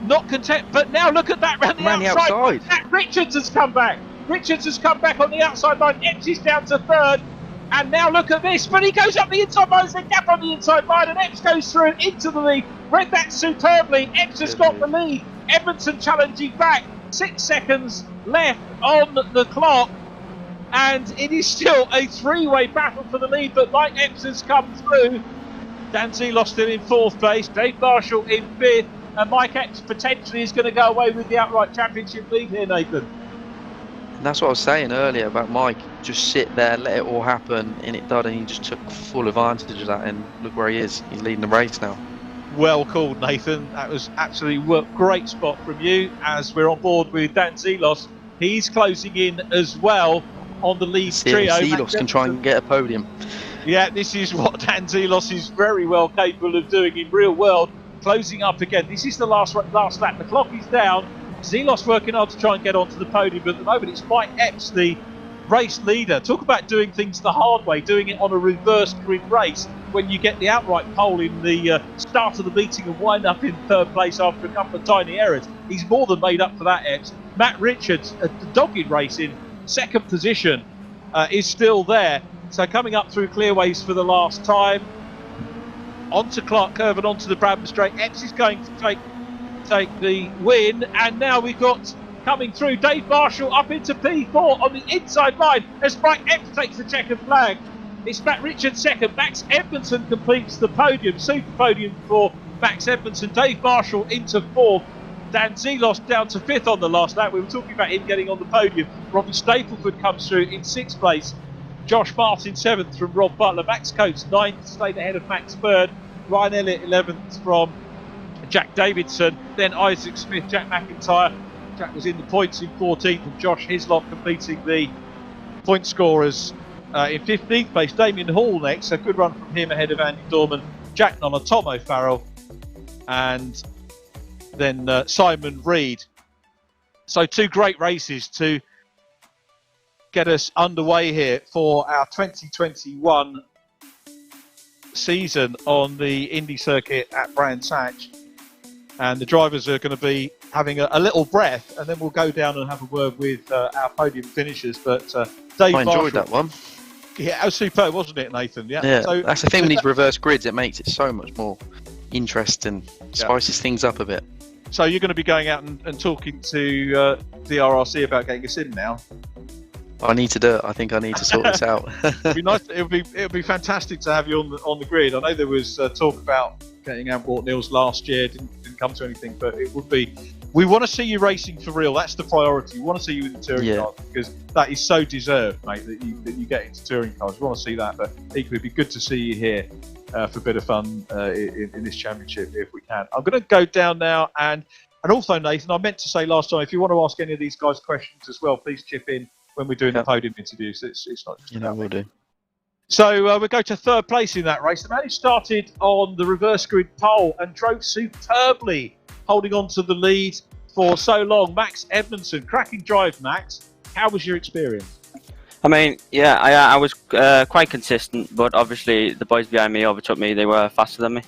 Not content, but now look at that round the outside. Matt Richards has come back. Richards has come back on the outside line. Epps is down to third. And now look at this. But he goes up the inside line. There's a gap on the inside line. And Epps goes through into the lead. Read that superbly. Epps has got the lead. Edmondson challenging back. 6 seconds left on the clock. And it is still a three-way battle for the lead. But Mike Epps has come through. Dan Zeeloff still in fourth place. Dave Marshall in fifth. And Mike Epps potentially is going to go away with the outright championship lead here, Nathan. And that's what I was saying earlier about Mike. Just sit there, let it all happen, and it did, and he just took full advantage of that, and look where he is. He's leading the race now. Well called, Nathan. That was absolutely great spot from you as we're on board with Dan Zeelos. He's closing in as well on the lead trio. Zeelos can try and get a podium. Yeah, this is what Dan Zeelos is very well capable of doing in real world. Closing up again. This is the last lap. The clock is down. Zeelos working hard to try and get onto the podium, but at the moment it's Mike Epps, the race leader. Talk about doing things the hard way, doing it on a reverse grid race when you get the outright pole in the start of the meeting and wind up in third place after a couple of tiny errors. He's more than made up for that, Epps. Matt Richards, a dogged race in second position, is still there. So coming up through clearways for the last time. Onto Clark Curve and onto the Bradford Straight. Epps is going to take the win, and now we've got coming through Dave Marshall up into P4 on the inside line as Mike Epps takes the checkered flag. It's Matt Richards second. Max Edmondson completes the podium, super podium for Max Edmondson. Dave Marshall into fourth. Dan Zelos down to 5th on the last lap. We were talking about him getting on the podium. Robbie Stapleford comes through in 6th place. Josh Martin 7th from Rob Butler. Max Coates 9th, stayed ahead of Max Bird. Ryan Elliott 11th from Jack Davidson. Then Isaac Smith, Jack McIntyre. Jack was in the points in 14th, and Josh Hislop completing the point scorers in 15th place. Damien Hall next, a good run from him ahead of Andy Dorman, Jack Nonna, Tom O'Farrell, and then Simon Reed. So 2 great races to get us underway here for our 2021 season on the Indy circuit at Brands Hatch. And the drivers are going to be having a little breath, and then we'll go down and have a word with our podium finishers. But Dave I enjoyed Marshall, that one. Yeah, it was superb, wasn't it, Nathan? Yeah, So, that's the thing with these reverse grids. It makes it so much more interesting, spices things up a bit. So you're going to be going out and talking to VRRC about getting us in now. I need to do it. I think I need to sort this out. It'd be nice. It'd be fantastic to have you on the grid. I know there was talk about getting Antwerp Nils last year. Didn't come to anything, but it would be. We want to see you racing for real. That's the priority. We want to see you in the touring cars, because that is so deserved, mate. That you get into touring cars. We want to see that, but equally, it'd be good to see you here for a bit of fun in this championship if we can. I'm going to go down now, and also Nathan, I meant to say last time, if you want to ask any of these guys questions as well, please chip in when we're doing the podium interviews. It's not just we'll do. So we go to 3rd place in that race. The man who started on the reverse grid pole and drove superbly, holding on to the lead for so long, Max Edmondson. Cracking drive, Max. How was your experience? I mean, yeah, I was quite consistent, but obviously the boys behind me overtook me. They were faster than me.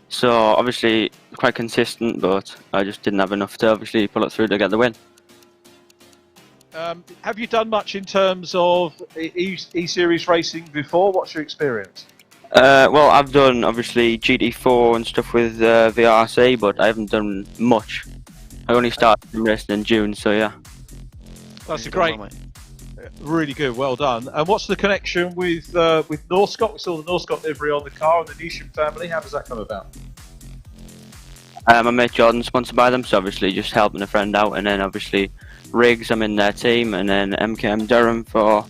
So obviously quite consistent, but I just didn't have enough to obviously pull it through to get the win. Have you done much in terms of eSeries racing before? What's your experience? Well, I've done obviously GT4 and stuff with VRRC, but I haven't done much. I only started racing in June, so yeah. That's really good, well done. And what's the connection with Northcott? We saw the Northcott livery on the car and the Nisham family. How does that come about? My mate Jordan sponsored by them, so obviously just helping a friend out, and then obviously Riggs, I'm in their team, and then MKM Durham for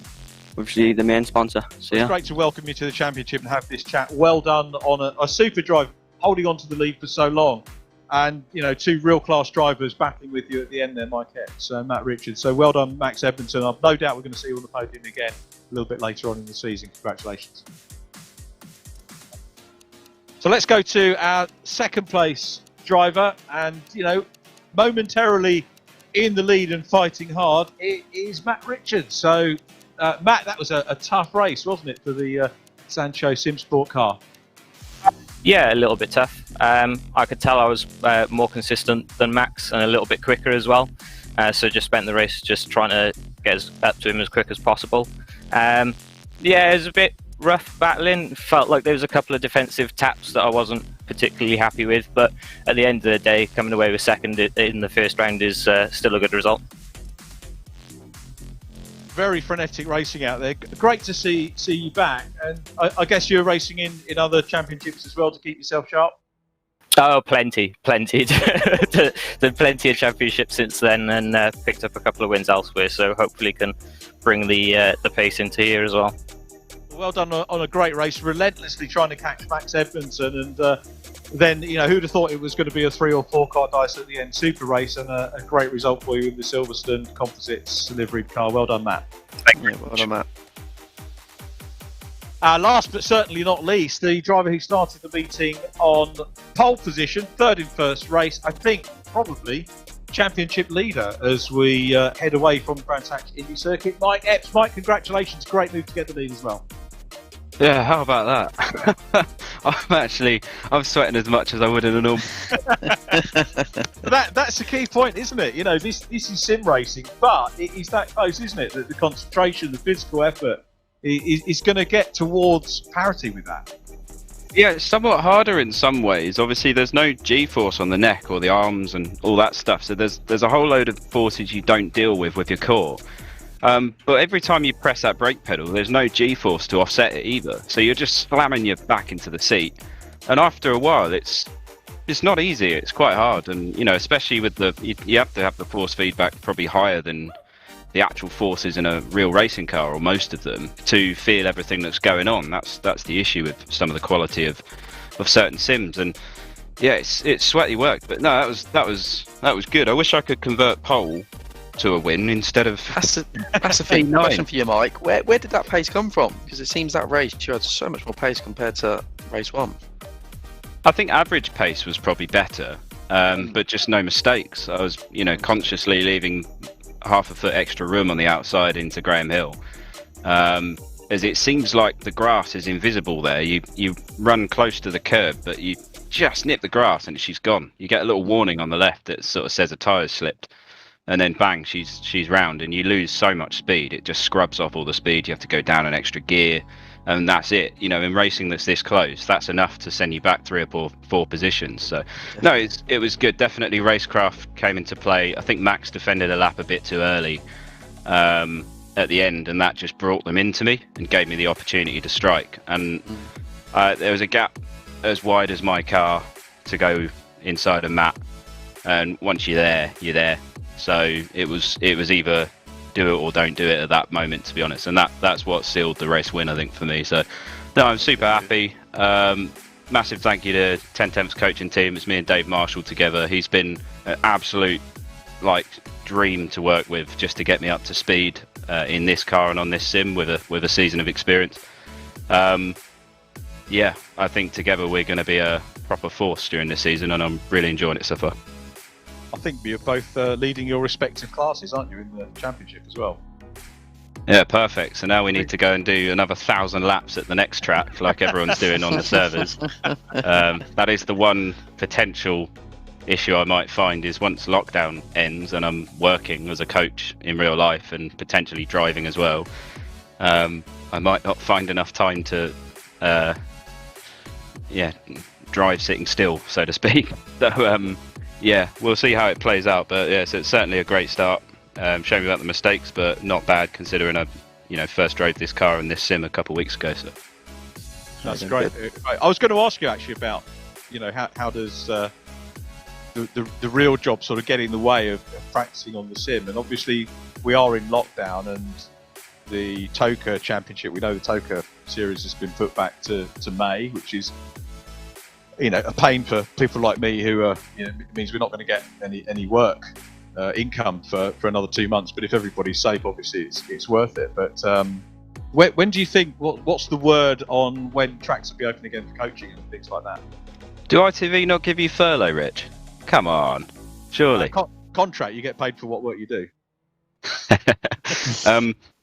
obviously the main sponsor. So yeah. It's great to welcome you to the championship and have this chat. Well done on a super drive, holding on to the lead for so long, and 2 real class drivers battling with you at the end there, Mike Epps and Matt Richards. So well done, Max Edmondson. I've no doubt we're going to see you on the podium again a little bit later on in the season. Congratulations. So let's go to our 2nd place driver, and momentarily in the lead and fighting hard, it is Matt Richards. So Matt, that was a tough race, wasn't it, for the Sancho Simsport car? Yeah, a little bit tough. I could tell I was more consistent than Max and a little bit quicker as well. So just spent the race just trying to get up to him as quick as possible. Yeah, it was a bit rough battling. Felt like there was a couple of defensive taps that I wasn't particularly happy with, but at the end of the day, coming away with 2nd in the first round is still a good result. Very frenetic racing out there. Great to see you back, and I guess you're racing in other championships as well to keep yourself sharp. Oh, plenty. Done plenty of championships since then, and picked up a couple of wins elsewhere. So hopefully can bring the pace into here as well. Well done on a great race, relentlessly trying to catch Max Edmondson, and then who'd have thought it was going to be a 3 or 4 car dice at the end. Super race, and a great result for you in the Silverstone Composites livery car. Well done, Matt. Thank you. Well done, Matt. Last but certainly not least, the driver who started the meeting on pole position, 3rd in first race, I think probably championship leader as we head away from the Brands Hatch Indy circuit, Mike Epps. Mike, congratulations, great move to get the lead as well. Yeah, how about that? I'm sweating as much as I would in a normal. That's the key point, isn't it? This is sim racing, but it is that close, isn't it? That the concentration, the physical effort is going to get towards parity with that. Yeah, it's somewhat harder in some ways. Obviously, there's no G-force on the neck or the arms and all that stuff, so there's a whole load of forces you don't deal with your core. But every time you press that brake pedal, there's no G-force to offset it either. So you're just slamming your back into the seat, and after a while, it's it's not easy. It's quite hard, and especially with you have to have the force feedback probably higher than the actual forces in a real racing car, or most of them, to feel everything that's going on. That's the issue with some of the quality of certain sims, and yeah, it's sweaty work. But no, that was good. I wish I could convert pole to a win instead of. That's the thing. Question for you, Mike. Where did that pace come from? Because it seems that race you had so much more pace compared to race 1. I think average pace was probably better, but just no mistakes. I was, consciously leaving half a foot extra room on the outside into Graham Hill, as it seems like the grass is invisible there. You run close to the curb, but you just nip the grass and she's gone. You get a little warning on the left that sort of says a tyre's slipped, and then bang, she's round, and you lose so much speed. It just scrubs off all the speed. You have to go down an extra gear, and that's it. In racing that's this close, that's enough to send you back 3 or 4 positions. So no, it was good. Definitely racecraft came into play. I think Max defended a lap a bit too early at the end, and that just brought them into me and gave me the opportunity to strike. And there was a gap as wide as my car to go inside of Matt, and once you're there, you're there. So it was either do it or don't do it at that moment, to be honest, and that's what sealed the race win, I think, for me. So no, I'm super happy. Massive thank you to 10/10's coaching team. It's me and Dave Marshall together. He's been an absolute dream to work with, just to get me up to speed in this car and on this sim with a season of experience. Yeah, I think together we're going to be a proper force during this season, and I'm really enjoying it so far. I think you're both leading your respective classes, aren't you, in the championship as well? Yeah, perfect. So now we need to go and do another 1,000 laps at the next track, like everyone's doing on the servers. That is the one potential issue I might find, is once lockdown ends and I'm working as a coach in real life and potentially driving as well, I might not find enough time to drive sitting still, so to speak. So yeah, we'll see how it plays out, but yes, it's certainly a great start. Shame about the mistakes, but not bad considering I first drove this car in this sim a couple of weeks ago. So that's great. I was going to ask you actually about how does the real job sort of get in the way of practicing on the sim, and obviously we are in lockdown, and the TOCA championship, we know the TOCA series has been put back to May, which is a pain for people like me who are, it means we're not going to get any work income for another 2 months. But if everybody's safe, obviously it's worth it. But when do you think, what's the word on when tracks will be open again for coaching and things like that? Do ITV not give you furlough, Rich? Come on, surely. Contract, you get paid for what work you do.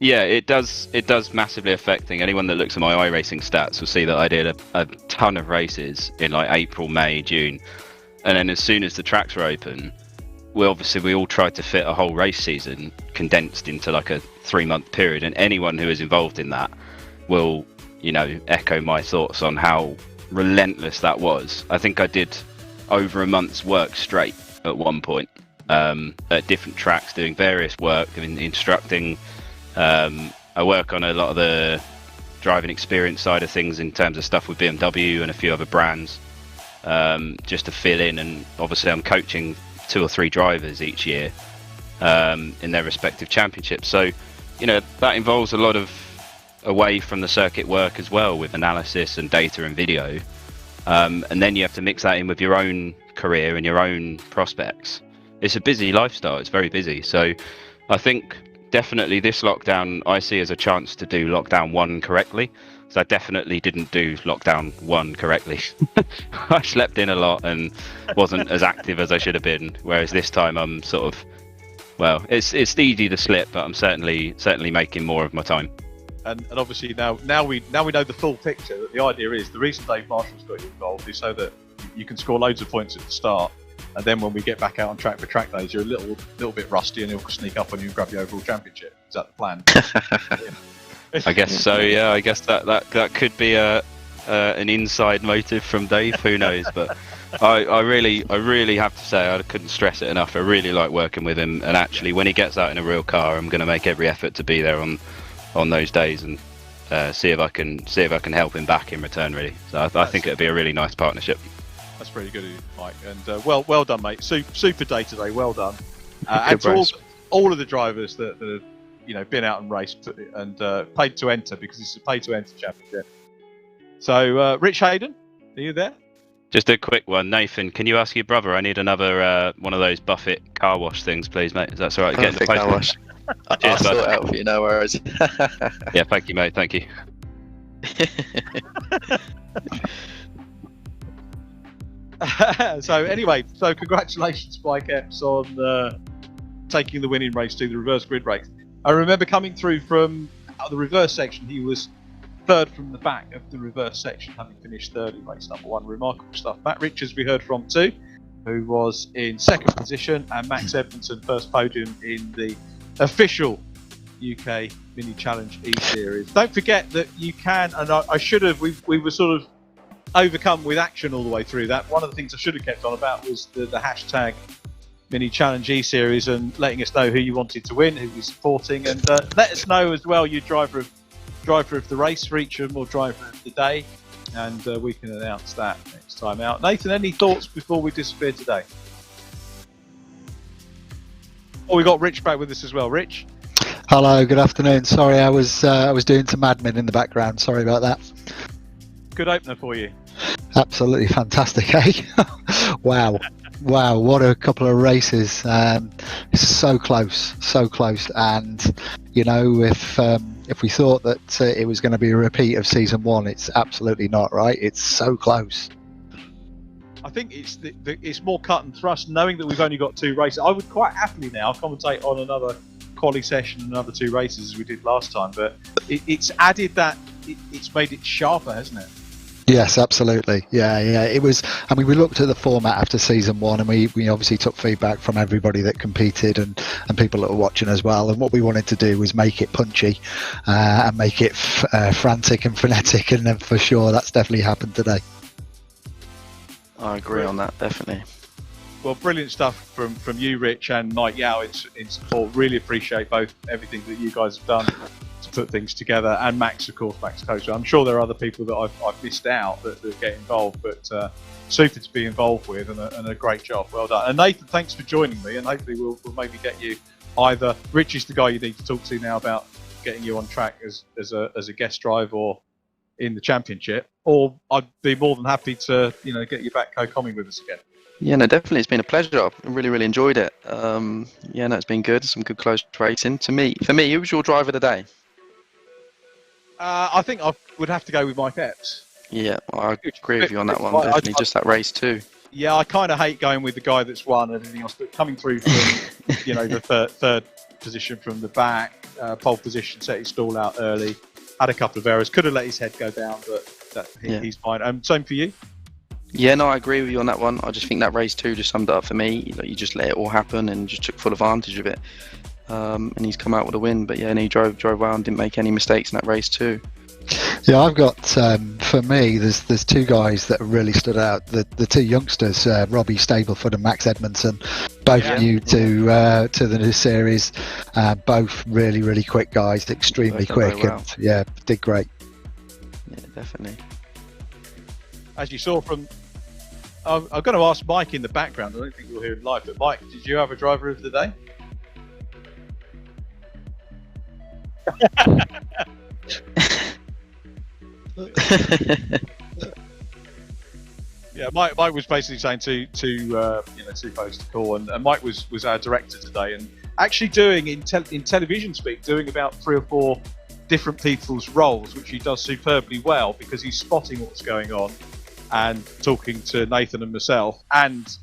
Yeah, it does massively affect things. Anyone that looks at my iRacing stats will see that I did a ton of races in April, May, June, and then as soon as the tracks were open, we all tried to fit a whole race season condensed into a 3-month period, and anyone who is involved in that will echo my thoughts on how relentless that was. I think I did over a month's work straight at one point, at different tracks, doing various work, instructing. I work on a lot of the driving experience side of things in terms of stuff with BMW and a few other brands, just to fill in. And obviously I'm coaching 2 or 3 drivers each year in their respective championships. So, that involves a lot of away from the circuit work as well, with analysis and data and video. And then you have to mix that in with your own career and your own prospects. It's a busy lifestyle. It's very busy. So I think definitely this lockdown I see as a chance to do lockdown 1 correctly. So I definitely didn't do lockdown 1 correctly. I slept in a lot and wasn't as active as I should have been. Whereas this time I'm sort of, it's easy to slip, but I'm certainly making more of my time. And obviously now we know the full picture. That the idea is, the reason Dave Marshall's got you involved is so that you can score loads of points at the start, and then when we get back out on track for track days, you're a little bit rusty, and he'll sneak up on you and grab the overall championship. Is that the plan? I guess so. Yeah, I guess that could be an inside motive from Dave. Who knows? But I really have to say, I couldn't stress it enough. I really like working with him, and actually, when he gets out in a real car, I'm going to make every effort to be there on those days and see if I can help him back in return. Really, so I think it'd be a really nice partnership. That's pretty good of you, Mike. And well done, mate. Super day today. Well done. And to all of the drivers that have been out and raced and paid to enter, because it's a pay to enter championship. So, Rich Hayden, are you there? Just a quick one, Nathan. Can you ask your brother? I need another one of those Buffett car wash things, please, mate. Is that all right? Perfect car wash. I'll sort it out for you. No worries. Yeah, thank you, mate. Thank you. So anyway, congratulations, Mike Epps, on taking the winning race to the reverse grid race. I remember coming through from the reverse section. He was third from the back of the reverse section, having finished third in race number 1. Remarkable stuff. Matt Richards we heard from too, who was in second position, and Max Edmondson first podium in the official UK Mini Challenge eSeries. Don't forget that you can, and I should have, we were sort of overcome with action all the way through that. One of the things I should have kept on about was the hashtag Mini Challenge eSeries, and letting us know who you wanted to win, who you're supporting, and let us know as well your driver of the race for each of them, or driver of the day, and we can announce that next time out. Nathan, any thoughts before we disappear today? Oh, we got Rich back with us as well. Rich? Hello, good afternoon. Sorry, I was doing some admin in the background. Sorry about that. Good opener for you. Absolutely fantastic, eh? Wow, what a couple of races. So close, and if we thought that it was going to be a repeat of season 1, it's absolutely not, right? It's so close. I think it's more cut and thrust, knowing that we've only got 2 races. I would quite happily now commentate on another quali session, another 2 races as we did last time, but it's added that, it's made it sharper, hasn't it? Yes, absolutely. Yeah. It was. I mean, we looked at the format after season 1, and we obviously took feedback from everybody that competed and people that were watching as well. And what we wanted to do was make it punchy and make it frantic and frenetic. And then for sure, that's definitely happened today. I agree on that, definitely. Well, brilliant stuff from you, Rich, and Mike Yao in support. Really appreciate everything that you guys have done to put things together, and Max, of course, Max Coach. I'm sure there are other people that I've missed out that get involved, but super to be involved with, and a great job. Well done. And Nathan, thanks for joining me, and hopefully we'll maybe get you either. Rich is the guy you need to talk to now about getting you on track as a guest driver or in the championship, or I'd be more than happy to get you back co-comming with us again. Yeah, no, definitely. It's been a pleasure. I really enjoyed it. It's been good. Some good close racing. For me, who was your driver of the day? I think I would have to go with Mike Epps. Yeah, I agree with you on that one. Definitely, just that race too. Yeah, I kind of hate going with the guy that's won and everything else, but coming through from the third position from the back, pole position, set his stall out early, had a couple of errors, could have let his head go down, but he's fine. Same for you. Yeah, no, I agree with you on that one. I just think that race 2 just summed it up for me. You just let it all happen and just took full advantage of it. And he's come out with a win. But yeah, and he drove well and didn't make any mistakes in that race too. Yeah, I've got for me, there's 2 guys that really stood out. The 2 youngsters, Robbie Stableford and Max Edmondson, both new to the new series. Both really quick guys, extremely quick, well. And did great. Yeah, definitely. As you saw from, I'm going to ask Mike in the background. I don't think you'll hear him live, but Mike, did you have a driver of the day? Yeah, Mike was basically saying two folks to call, and Mike was our director today, and actually doing in television speak, doing about 3 or 4 different people's roles, which he does superbly well, because he's spotting what's going on and talking to Nathan and myself, and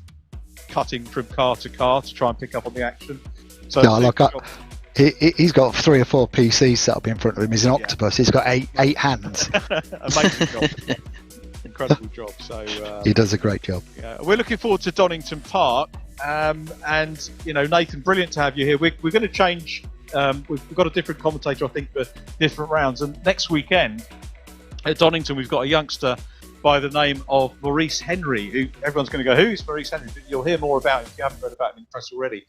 cutting from car to car to try and pick up on the action. So he's got 3 or 4 PCs set up in front of him. He's an octopus. He's got eight hands. Amazing job. Incredible job. So he does a great job. Yeah, we're looking forward to Donington Park, and Nathan, brilliant to have you here. We're going to change. We've got a different commentator, I think, for different rounds. And next weekend at Donington, we've got a youngster by the name of Maurice Henry, who everyone's going to go, who's Maurice Henry? But you'll hear more about him if you haven't read about him in the press already,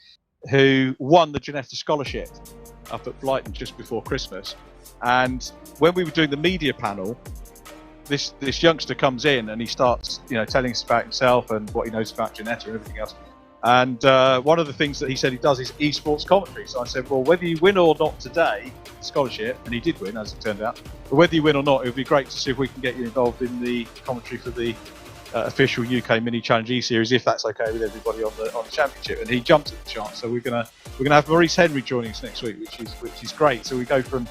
who won the Genetta Scholarship up at Brighton just before Christmas. And when we were doing the media panel, this youngster comes in and he starts, telling us about himself and what he knows about Janetta and everything else. And one of the things that he said he does is esports commentary. So I said, well, whether you win or not today, scholarship, and he did win, as it turned out. But whether you win or not, it would be great to see if we can get you involved in the commentary for the official UK Mini Challenge eSeries, if that's okay with everybody on the championship. And he jumped at the chance. So we're gonna have Maurice Henry joining us next week, which is great. So we go from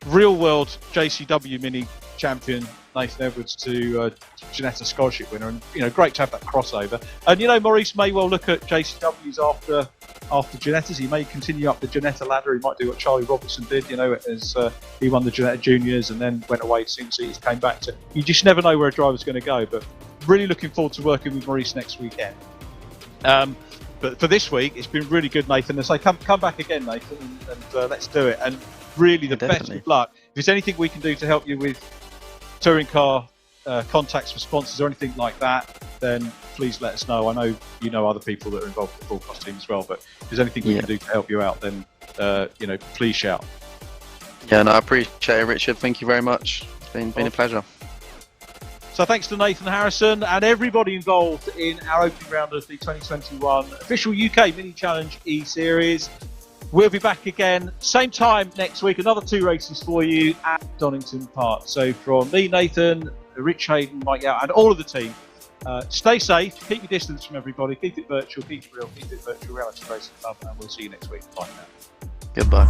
real world JCW Mini champion Nathan Edwards to Janetta scholarship winner, and great to have that crossover. And Maurice may well look at JCWs after Janetta's. He may continue up the Janetta ladder. He might do what Charlie Robertson did, as he won the Janetta Juniors and then went away to Single Seats, came back to. You just never know where a driver's going to go. But really looking forward to working with Maurice next weekend. But for this week, it's been really good, Nathan. And so come back again, Nathan, and let's do it. And really, the best of luck. If there's anything we can do to help you with touring car contacts for sponsors or anything like that, then please let us know. I know you know other people that are involved with the broadcast team as well, but if there's anything we can do to help you out, then please shout. Yeah, no, I appreciate it, Richard. Thank you very much. It's been a pleasure. So thanks to Nathan Harrison and everybody involved in our opening round of the 2021 official UK Mini Challenge E-Series. We'll be back again, same time next week, another 2 races for you at Donington Park. So from me, Nathan, Rich Hayden, Mike Yow, and all of the team, stay safe, keep your distance from everybody, keep it virtual, keep it real, keep it virtual reality racing club, and we'll see you next week. Bye now. Goodbye.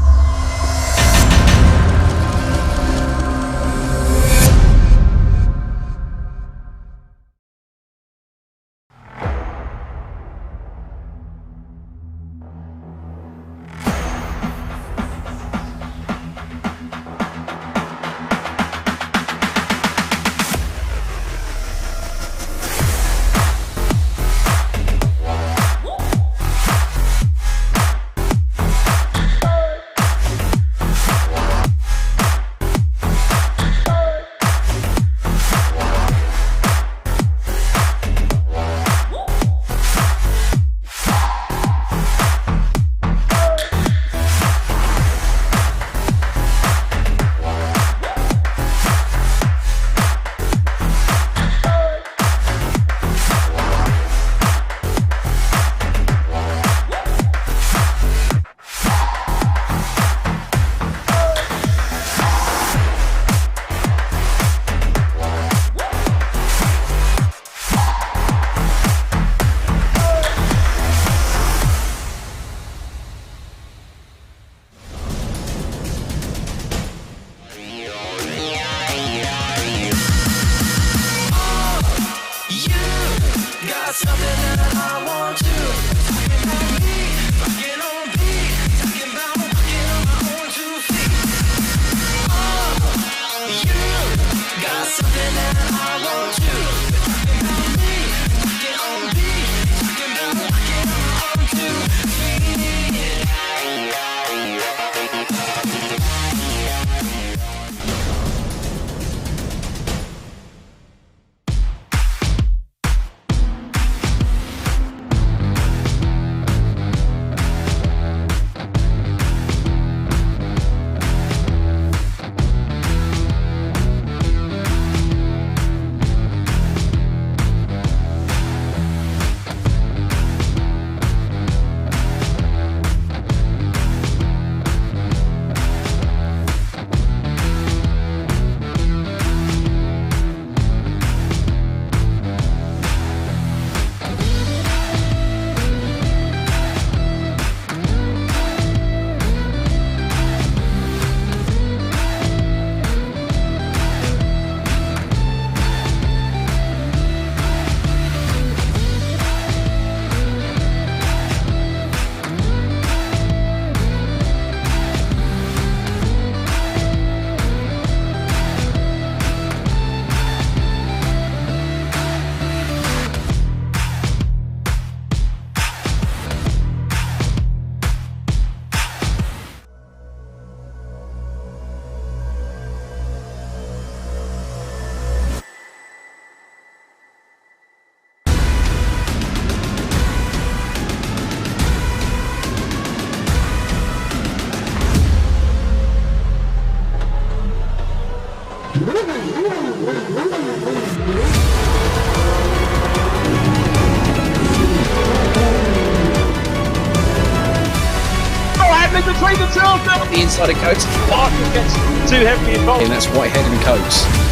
Between the two of them, the inside of Coates, Barker gets too heavily involved, and that's Whitehead and Coates.